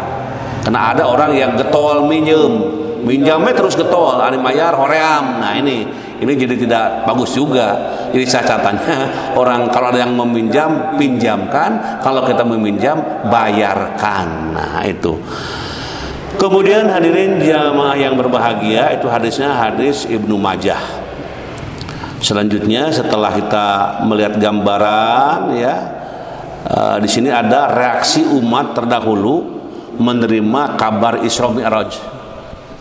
[SPEAKER 2] Karena ada orang yang getol minjamnya terus getol, ani mayar hoream. Nah ini jadi tidak bagus juga. Jadi catatannya, orang kalau ada yang meminjam, pinjamkan. Kalau kita meminjam, bayarkan. Nah itu. Kemudian hadirin jamaah yang berbahagia, itu hadisnya hadis Ibnu Majah. Selanjutnya setelah kita melihat gambaran, ya, di sini ada reaksi umat terdahulu menerima kabar Isra Mi'raj.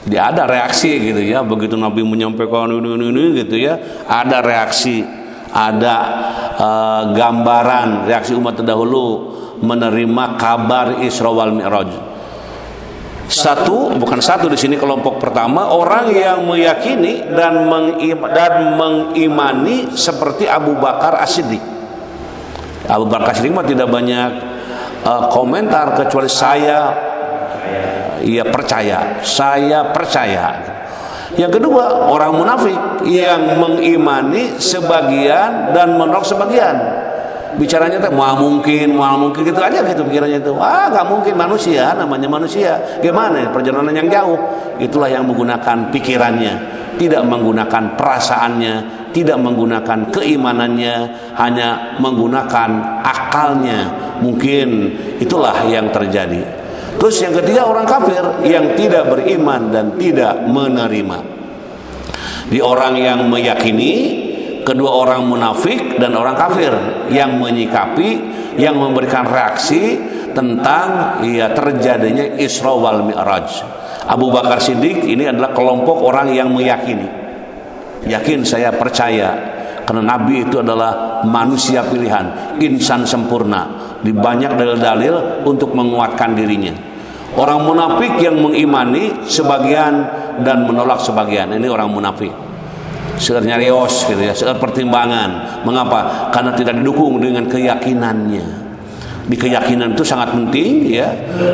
[SPEAKER 2] Jadi ada reaksi gitu ya, begitu Nabi menyampaikan ini gitu ya, ada reaksi, ada gambaran reaksi umat terdahulu menerima kabar Isra wal Mi'raj. Bukan satu di sini kelompok pertama, orang yang meyakini dan mengimani seperti Abu Bakar As-Siddiq. Abu Bakar As-Siddiq mah tidak banyak komentar kecuali saya percaya. Yang kedua, orang munafik yang mengimani sebagian dan menolak sebagian. Bicaranya tuh mau mungkin gitu aja gitu pikirannya itu. Nggak mungkin, manusia, namanya manusia. Gimana perjalanan yang jauh? Itulah yang menggunakan pikirannya, tidak menggunakan perasaannya, tidak menggunakan keimanannya, hanya menggunakan akalnya. Mungkin itulah yang terjadi. Terus yang ketiga, orang kafir yang tidak beriman dan tidak menerima. Di orang yang meyakini, kedua orang munafik dan orang kafir yang menyikapi, yang memberikan reaksi tentang terjadinya Isra wal Mi'raj. Abu Bakar Siddiq ini adalah kelompok orang yang meyakini. Yakin, saya percaya, karena Nabi itu adalah manusia pilihan, insan sempurna. Di banyak dalil-dalil untuk menguatkan dirinya. Orang munafik yang mengimani sebagian dan menolak sebagian. Ini orang munafik. Sekedar nyarios gitu ya, sekedar pertimbangan. Mengapa? Karena tidak didukung dengan keyakinannya. Di keyakinan itu sangat penting ya.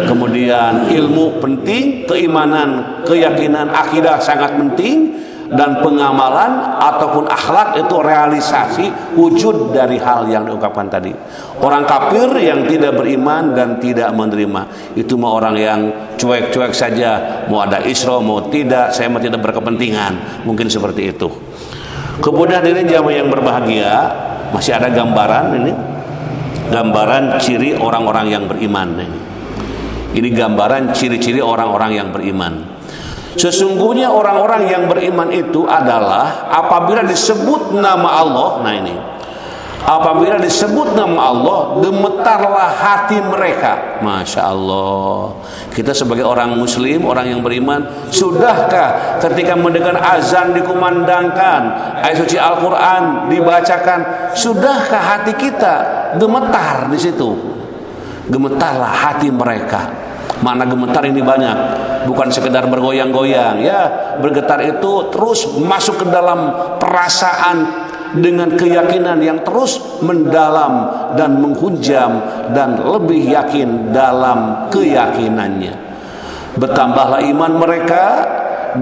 [SPEAKER 2] Kemudian ilmu penting, keimanan, keyakinan, akidah sangat penting. Dan pengamalan ataupun akhlak itu realisasi wujud dari hal yang diungkapkan tadi. Orang kafir yang tidak beriman dan tidak menerima, itu mah orang yang cuek-cuek saja, mau ada Isra mau tidak, saya mah tidak berkepentingan, mungkin seperti itu. Kemudian ini jamaah yang berbahagia, masih ada gambaran ini, gambaran ciri orang-orang yang beriman. Ini gambaran ciri-ciri orang-orang yang beriman. Sesungguhnya orang-orang yang beriman itu adalah apabila disebut nama Allah, nah ini, apabila disebut nama Allah, gemetarlah hati mereka. Masya Allah. Kita sebagai orang muslim, orang yang beriman, sudahkah ketika mendengar azan dikumandangkan, ayat suci Al-Quran dibacakan, sudahkah hati kita gemetar di situ? Gemetarlah hati mereka. Mana gemetar ini banyak, bukan sekedar bergoyang-goyang ya. Bergetar itu terus masuk ke dalam perasaan dengan keyakinan yang terus mendalam dan menghujam dan lebih yakin dalam keyakinannya. Bertambahlah iman mereka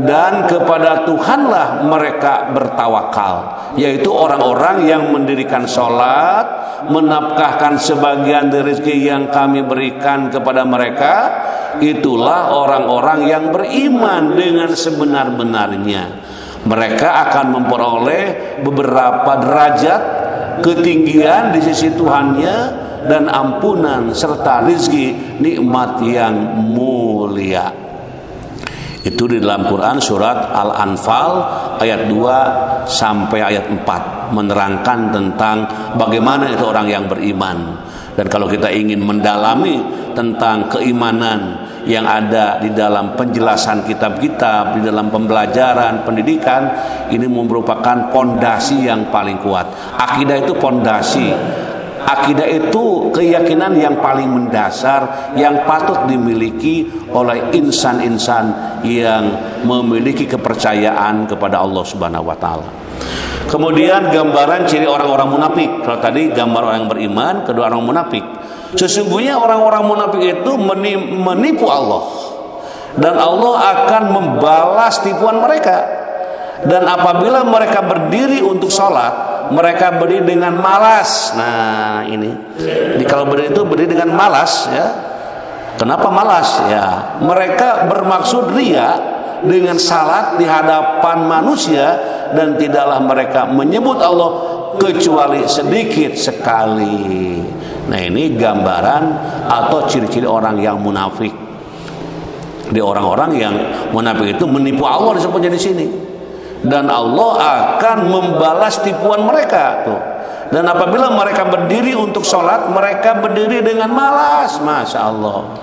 [SPEAKER 2] dan kepada Tuhanlah mereka bertawakal, yaitu orang-orang yang mendirikan sholat, menafkahkan sebagian dari rezeki yang kami berikan kepada mereka, itulah orang-orang yang beriman dengan sebenar-benarnya. Mereka akan memperoleh beberapa derajat ketinggian di sisi Tuhannya dan ampunan serta rizki nikmat yang mulia. Itu di dalam Quran surat Al-Anfal ayat 2 sampai ayat 4 menerangkan tentang bagaimana itu orang yang beriman. Dan kalau kita ingin mendalami tentang keimanan yang ada di dalam penjelasan kitab-kitab, di dalam pembelajaran pendidikan, ini merupakan pondasi yang paling kuat. Akidah itu pondasi. Akidah itu keyakinan yang paling mendasar yang patut dimiliki oleh insan-insan yang memiliki kepercayaan kepada Allah Subhanahu wa taala. Kemudian gambaran ciri orang-orang munafik. Kalau tadi gambar orang yang beriman, kedua orang munafik. Sesungguhnya orang-orang munafik itu menipu Allah. Dan Allah akan membalas tipuan mereka. Dan apabila mereka berdiri untuk sholat, mereka berdiri dengan malas. Nah ini, kalau berdiri itu berdiri dengan malas ya. Kenapa malas? Ya, mereka bermaksud ria dengan salat di hadapan manusia dan tidaklah mereka menyebut Allah kecuali sedikit sekali. Nah ini gambaran atau ciri-ciri orang yang munafik. Di orang-orang yang munafik itu menipu Allah disebutnya di sini. Dan Allah akan membalas tipuan mereka tuh. Dan apabila mereka berdiri untuk sholat, mereka berdiri dengan malas. Masya Allah.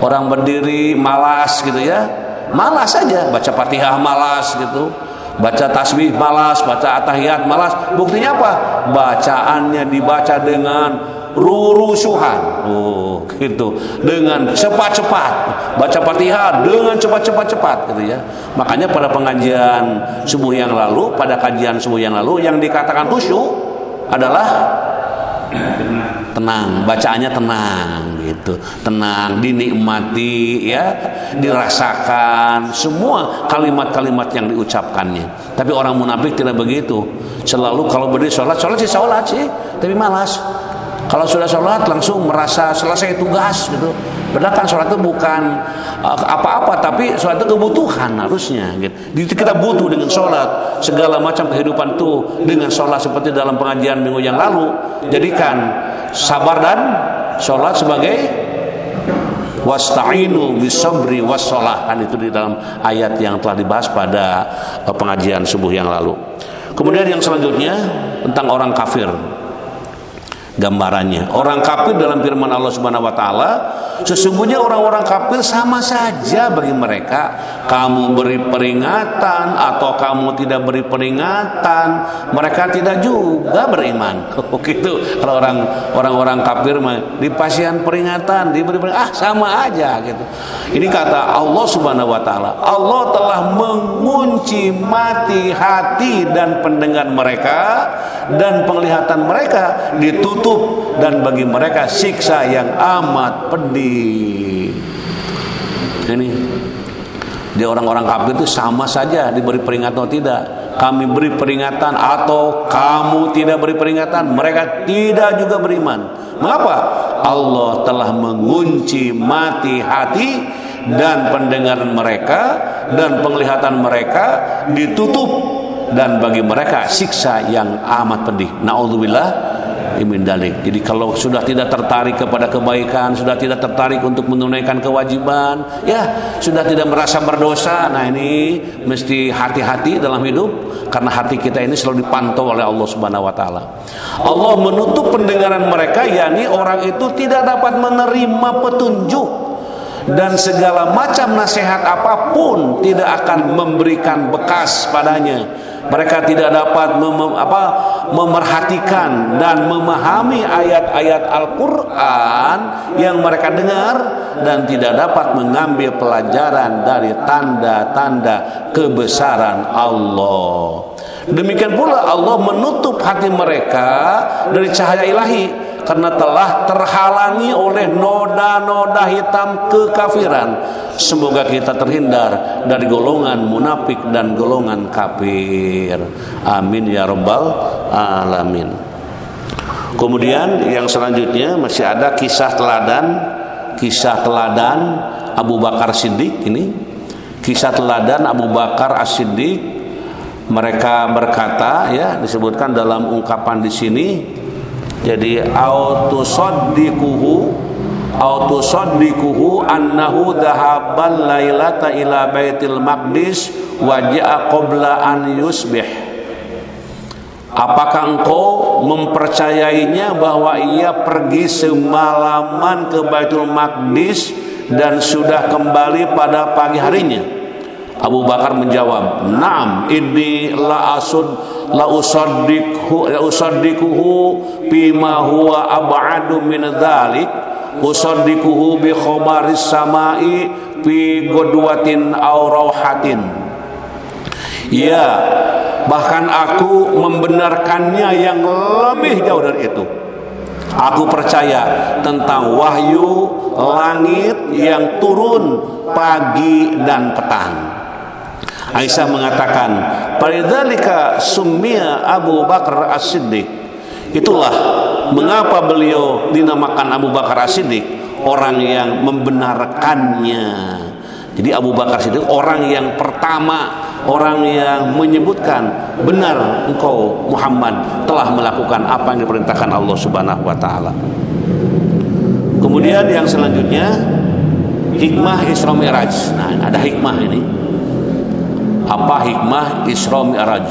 [SPEAKER 2] Orang berdiri malas gitu ya, malas saja. Baca Fatihah malas gitu, baca tasbih malas, baca atahiyat malas. Buktinya apa? Bacaannya dibaca dengan rurusuhan, gitu, dengan cepat-cepat, baca Fatihah dengan cepat-cepat gitu ya. Makanya pada pengajian subuh yang lalu, pada kajian subuh yang lalu, yang dikatakan khusyuk adalah tenang, bacaannya tenang gitu, tenang, dinikmati ya, dirasakan semua kalimat-kalimat yang diucapkannya. Tapi orang munafik tidak begitu. Selalu kalau berdiri sholat sih, tapi malas. Kalau sudah sholat langsung merasa selesai tugas gitu. Padahal kan sholat itu bukan apa-apa, tapi sholat itu kebutuhan harusnya gitu. Jadi kita butuh dengan sholat. Segala macam kehidupan itu dengan sholat, seperti dalam pengajian minggu yang lalu. Jadikan sabar dan sholat sebagai wasta'inu bisabri wassholah, kan itu di dalam ayat yang telah dibahas pada pengajian subuh yang lalu. Kemudian yang selanjutnya tentang orang kafir. Gambarannya orang kafir dalam firman Allah Subhanahu wa taala, sesungguhnya orang-orang kafir sama saja bagi mereka, kamu beri peringatan atau kamu tidak beri peringatan, mereka tidak juga beriman. Gitu. Kalau orang-orang kafir dipasien peringatan, diberi peringatan, sama aja gitu. Ini kata Allah Subhanahu wa taala, Allah telah mengunci mati hati dan pendengar mereka dan penglihatan mereka ditutup, dan bagi mereka siksa yang amat pedih. Ini di orang-orang kafir itu sama saja diberi peringatan atau tidak. Kami beri peringatan atau kamu tidak beri peringatan, mereka tidak juga beriman. Mengapa? Allah telah mengunci mati hati dan pendengaran mereka dan penglihatan mereka ditutup, dan bagi mereka siksa yang amat pedih. Na'udzubillah min dalik. Jadi kalau sudah tidak tertarik kepada kebaikan, sudah tidak tertarik untuk menunaikan kewajiban, ya sudah tidak merasa berdosa, nah ini mesti hati-hati dalam hidup, karena hati kita ini selalu dipantau oleh Allah Subhanahu wa taala. Allah menutup pendengaran mereka, yakni orang itu tidak dapat menerima petunjuk, dan segala macam nasihat apapun tidak akan memberikan bekas padanya. Mereka tidak dapat memerhatikan dan memahami ayat-ayat Al-Quran yang mereka dengar, dan tidak dapat mengambil pelajaran dari tanda-tanda kebesaran Allah. Demikian pula Allah menutup hati mereka dari cahaya ilahi, karena telah terhalangi oleh noda-noda hitam kekafiran. Semoga kita terhindar dari golongan munafik dan golongan kafir. Amin ya rabbal alamin. Kemudian yang selanjutnya masih ada kisah kisah teladan Abu Bakar Siddiq ini. Kisah teladan Abu Bakar As-Siddiq, mereka berkata, ya, disebutkan dalam ungkapan di sini. Jadi autusaddiquhu annahu dhahabal lailata ila baitil maqdis wa ja'a qabla an yusbih. Apakah engkau mempercayainya bahwa ia pergi semalaman ke Baitul Maqdis dan sudah kembali pada pagi harinya? Abu Bakar menjawab, "Na'am, inni la usaddiquhu bima huwa ab'adu min dzalik, usaddiquhu bi khabaris samai fi godwatin aw rauhatin." Ya, bahkan aku membenarkannya yang lebih jauh dari itu. Aku percaya tentang wahyu langit yang turun pagi dan petang. Aisyah mengatakan, "Falidzalika summiya Abu Bakar As-Siddiq." Itulah mengapa beliau dinamakan Abu Bakar As-Siddiq, orang yang membenarkannya. Jadi Abu Bakar Siddiq orang yang pertama, orang yang menyebutkan, benar engkau Muhammad telah melakukan apa yang diperintahkan Allah Subhanahu wa taala. Kemudian yang selanjutnya, hikmah Isra Mi'raj. Nah, ada hikmah ini. Apa hikmah Isra Mi'raj?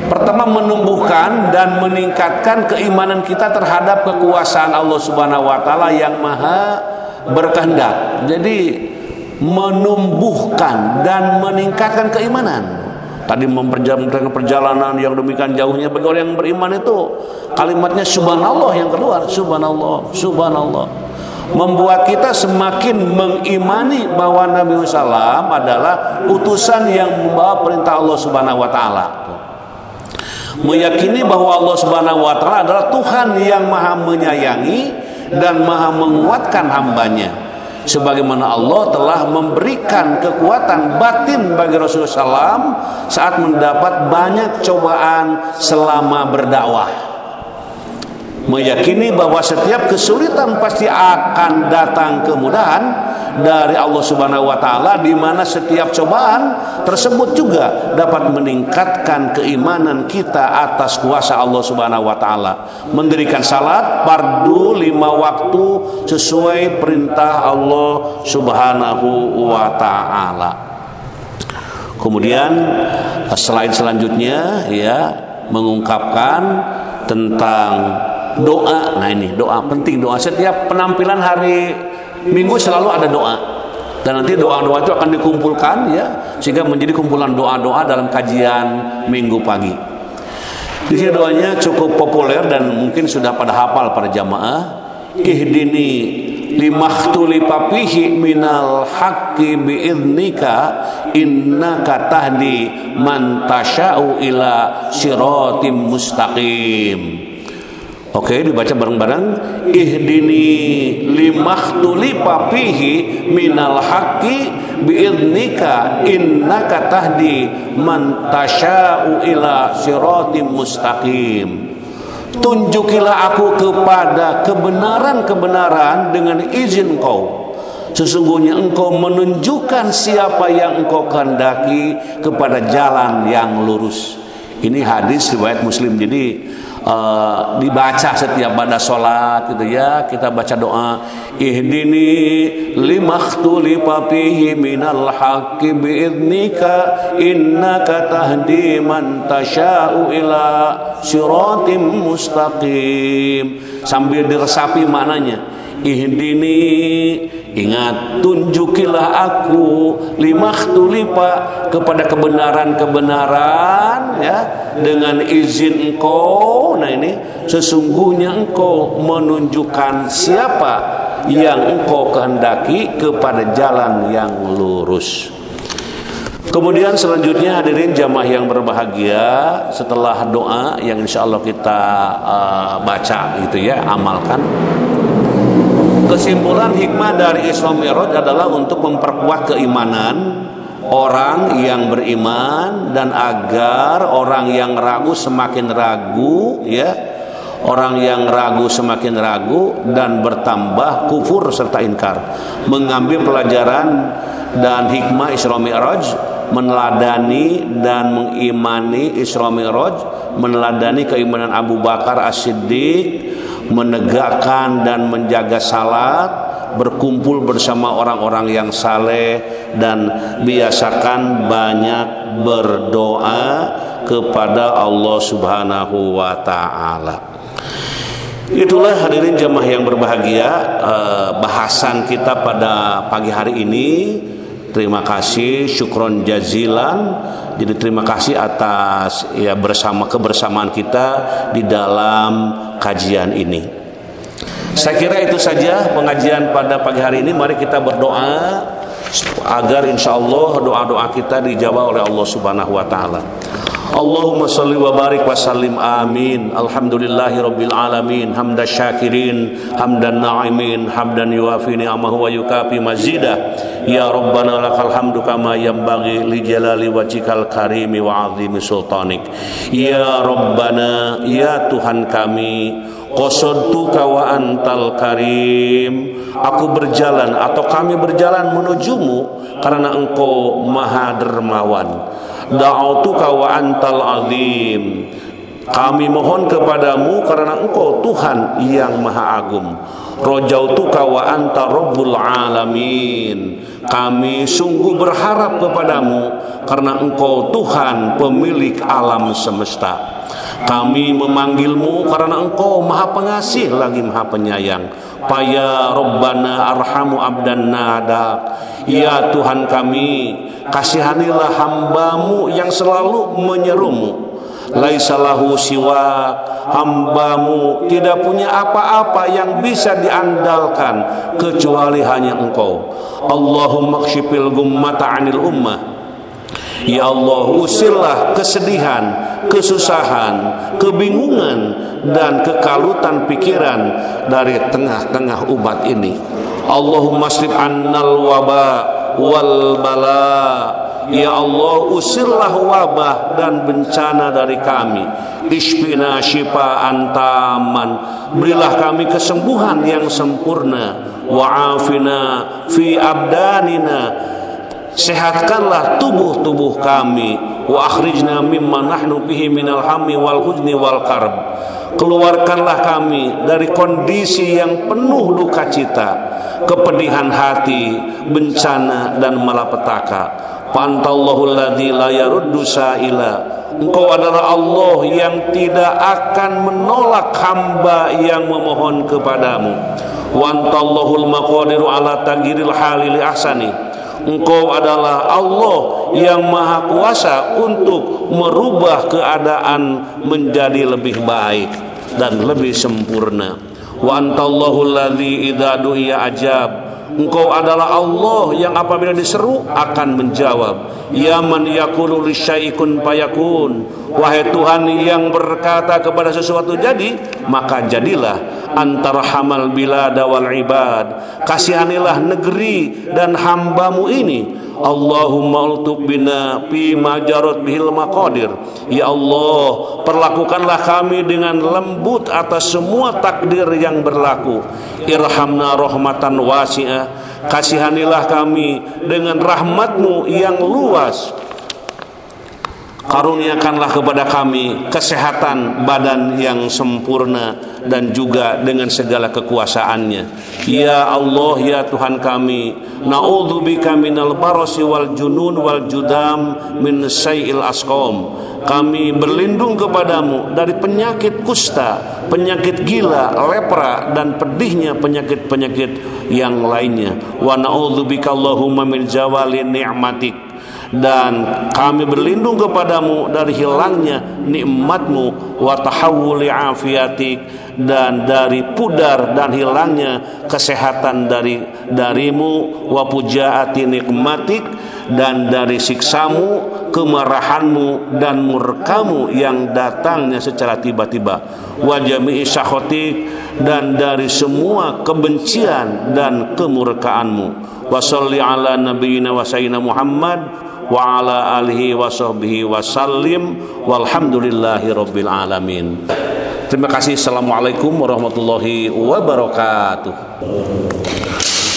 [SPEAKER 2] Pertama, menumbuhkan dan meningkatkan keimanan kita terhadap kekuasaan Allah Subhanahu wa taala yang maha berkehendak. Jadi menumbuhkan dan meningkatkan keimanan. Tadi memperjalanan perjalanan yang demikian jauhnya bagi orang yang beriman itu kalimatnya subhanallah yang keluar, subhanallah, subhanallah. Membuat kita semakin mengimani bahwa Nabi SAW adalah utusan yang membawa perintah Allah Subhanahu wa taala. Meyakini bahwa Allah Subhanahu wa taala adalah Tuhan yang maha menyayangi dan maha menguatkan hambanya. Sebagaimana Allah telah memberikan kekuatan batin bagi Rasulullah SAW saat mendapat banyak cobaan selama berdakwah. Meyakini bahwa setiap kesulitan pasti akan datang kemudahan dari Allah Subhanahu wa taala, di mana setiap cobaan tersebut juga dapat meningkatkan keimanan kita atas kuasa Allah Subhanahu wa taala. Mendirikan salat fardu 5 waktu sesuai perintah Allah Subhanahu wa taala. Kemudian selanjutnya, ya, mengungkapkan tentang doa. Nah, ini doa penting. Doa setiap penampilan hari Minggu selalu ada doa, dan nanti doa-doa itu akan dikumpulkan, ya, sehingga menjadi kumpulan doa-doa dalam kajian Minggu pagi. Di sini doanya cukup populer dan mungkin sudah pada hafal para jamaah. Ihdini limakhtulifa fihi minal haqqi bi'idnika innaka tahdi man tasha'u ila siratim mustaqim. Oke, dibaca bareng-bareng. Ihdini limakhtulifa fihi minal haqqi bi'idnika innaka tahdi man tasha'u ila siratim mustaqim. Tunjukilah aku kepada kebenaran-kebenaran dengan izin Engkau. Sesungguhnya Engkau menunjukkan siapa yang Engkau kehendaki kepada jalan yang lurus. Ini hadis riwayat Muslim. Jadi dibaca setiap pada sholat, gitu ya, kita baca doa ihdini limakhtulifa fihi minal haqqi bi'idnika innaka tahdi man tasha'u ila siratim mustaqim, sambil diresapi maknanya. Ihdini, ingat, tunjukilah aku limakhtulifa, kepada kebenaran-kebenaran, ya, dengan izin Engkau. Nah, ini sesungguhnya Engkau menunjukkan siapa yang Engkau kehendaki kepada jalan yang lurus. Kemudian selanjutnya, hadirin jamaah yang berbahagia, setelah doa yang insya Allah kita baca, gitu ya, amalkan. Kesimpulan hikmah dari Isra Mi'raj adalah untuk memperkuat keimanan orang yang beriman, dan agar orang yang ragu semakin ragu, ya, Orang yang ragu semakin ragu dan bertambah kufur serta inkar. Mengambil pelajaran dan hikmah Isra Mi'raj, meneladani dan mengimani Isra Mi'raj, meneladani keimanan Abu Bakar As-Siddiq, menegakkan dan menjaga salat, berkumpul bersama orang-orang yang saleh, dan biasakan banyak berdoa kepada Allah Subhanahu wa taala. Itulah hadirin jemaah yang berbahagia, bahasan kita pada pagi hari ini. Terima kasih, syukron jazilan. Jadi terima kasih atas kebersamaan kita di dalam kajian ini. Saya kira itu saja pengajian pada pagi hari ini. Mari kita berdoa agar insya Allah doa-doa kita dijawab oleh Allah Subhanahu wa taala. Allahumma salli wa barik wa sallim amin. Alhamdulillahi rabbil alamin. Hamdan syakirin, hamdan na'imin, hamdan yuafi ni'amahu wa yukafi mazidah. Ya Rabbana lakal hamdu kama yanbaghi li jalali wajhikal karimi wa azimi sultanik. Ya Rabbana, ya Tuhan kami, qasadtuka wa antal karim. Aku berjalan atau kami berjalan menujumu karena Engkau Maha Dermawan. Da'autuka wa antal azim. Kami mohon kepadamu karena Engkau Tuhan yang Maha Agung. Rajautuka wa anta rabbul alamin. Kami sungguh berharap kepadamu karena Engkau Tuhan pemilik alam semesta. Kami memanggilmu karena Engkau Maha Pengasih lagi Maha Penyayang. Ya Rabbana arhamu abdan nadak. Ya Tuhan kami, kasihanilah hambamu yang selalu menyerumu. Laisalahu siwa, hambamu tidak punya apa-apa yang bisa diandalkan kecuali hanya Engkau. Allahumma kshifil gummata 'anil ummah. Ya Allah, usirlah kesedihan, kesusahan, kebingungan dan kekalutan pikiran dari tengah-tengah umat ini. Allahumma asrif annal waba wal bala. Ya Allah, usirlah wabah dan bencana dari kami. Ishfina shifaan taman. Berilah kami kesembuhan yang sempurna. Wa'afina fi abdanina. Sehatkanlah tubuh-tubuh kami. Wa akhrijna mimma nahnu bihi minal hammi wal huzni wal karb. Keluarkanlah kami dari kondisi yang penuh duka cita, kepedihan hati, bencana dan malapetaka. Fantallahul ladzi la yaruddu sa'ila. Engkau adalah Allah yang tidak akan menolak hamba yang memohon kepadamu. Wantallahul maqadiru ala taghyiril hali li ahsani. Engkau adalah Allah yang maha kuasa untuk merubah keadaan menjadi lebih baik dan lebih sempurna. Wa antallahul ladzi idza du'iya ajab. Engkau adalah Allah yang apabila diseru akan menjawab. Ya man yaqulu lisyai'in fayakun. Wahai Tuhan yang berkata kepada sesuatu jadi, maka jadilah. Antarhamal bilada wal ibad. Kasihanilah negeri dan hambamu ini. Allahumma ultub bina fi majarot bihil maqadir. Ya Allah, perlakukanlah kami dengan lembut atas semua takdir yang berlaku. Irhamna rahmatan wasi'ah. Kasihanilah kami dengan rahmatmu yang luas. Karuniakanlah kepada kami kesehatan badan yang sempurna dan juga dengan segala kekuasaannya. Ya Allah, ya Tuhan kami, na'udzubika minal barasi wal junun wal judam min sayil asqam. Kami berlindung kepadamu dari penyakit kusta, penyakit gila, lepra, dan pedihnya penyakit-penyakit yang lainnya. Wa na'udzubika Allahumma min zawali ni'matik. Dan kami berlindung kepadamu dari hilangnya nikmatmu, wa tahawuli afiatik, dan dari pudar dan hilangnya kesehatan darimu, wa pujaati nikmatik, dan dari siksamu, kemarahanmu dan murkamu yang datangnya secara tiba-tiba, wa jami'i sakhatik, dan dari semua kebencian dan kemurkaanmu. Wa sholli ala nabiyyina wa sayyidina Muhammad wa ala alihi wa sahbihi wa sallim walhamdulillahi rabbil alamin. Terima kasih. Assalamualaikum warahmatullahi wabarakatuh.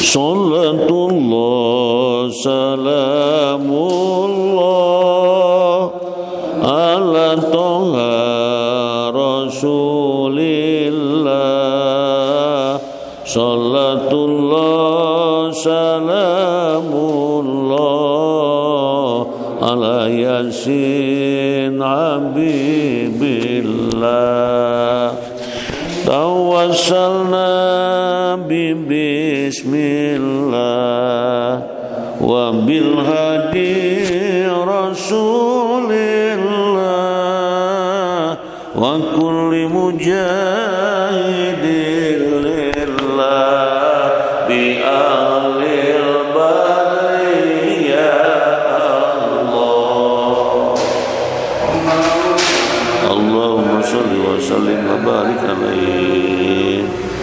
[SPEAKER 2] Salatullah salamullah ala toha rasulillah. Salatullah salamullah ala yasin habibillah. Tawassalna bismillah wa bil hadi rasulillah wa kulli mujahidin lillah bi ahlil badri ya Allah. Allahumma shalli wa sallim wa barik alaihi.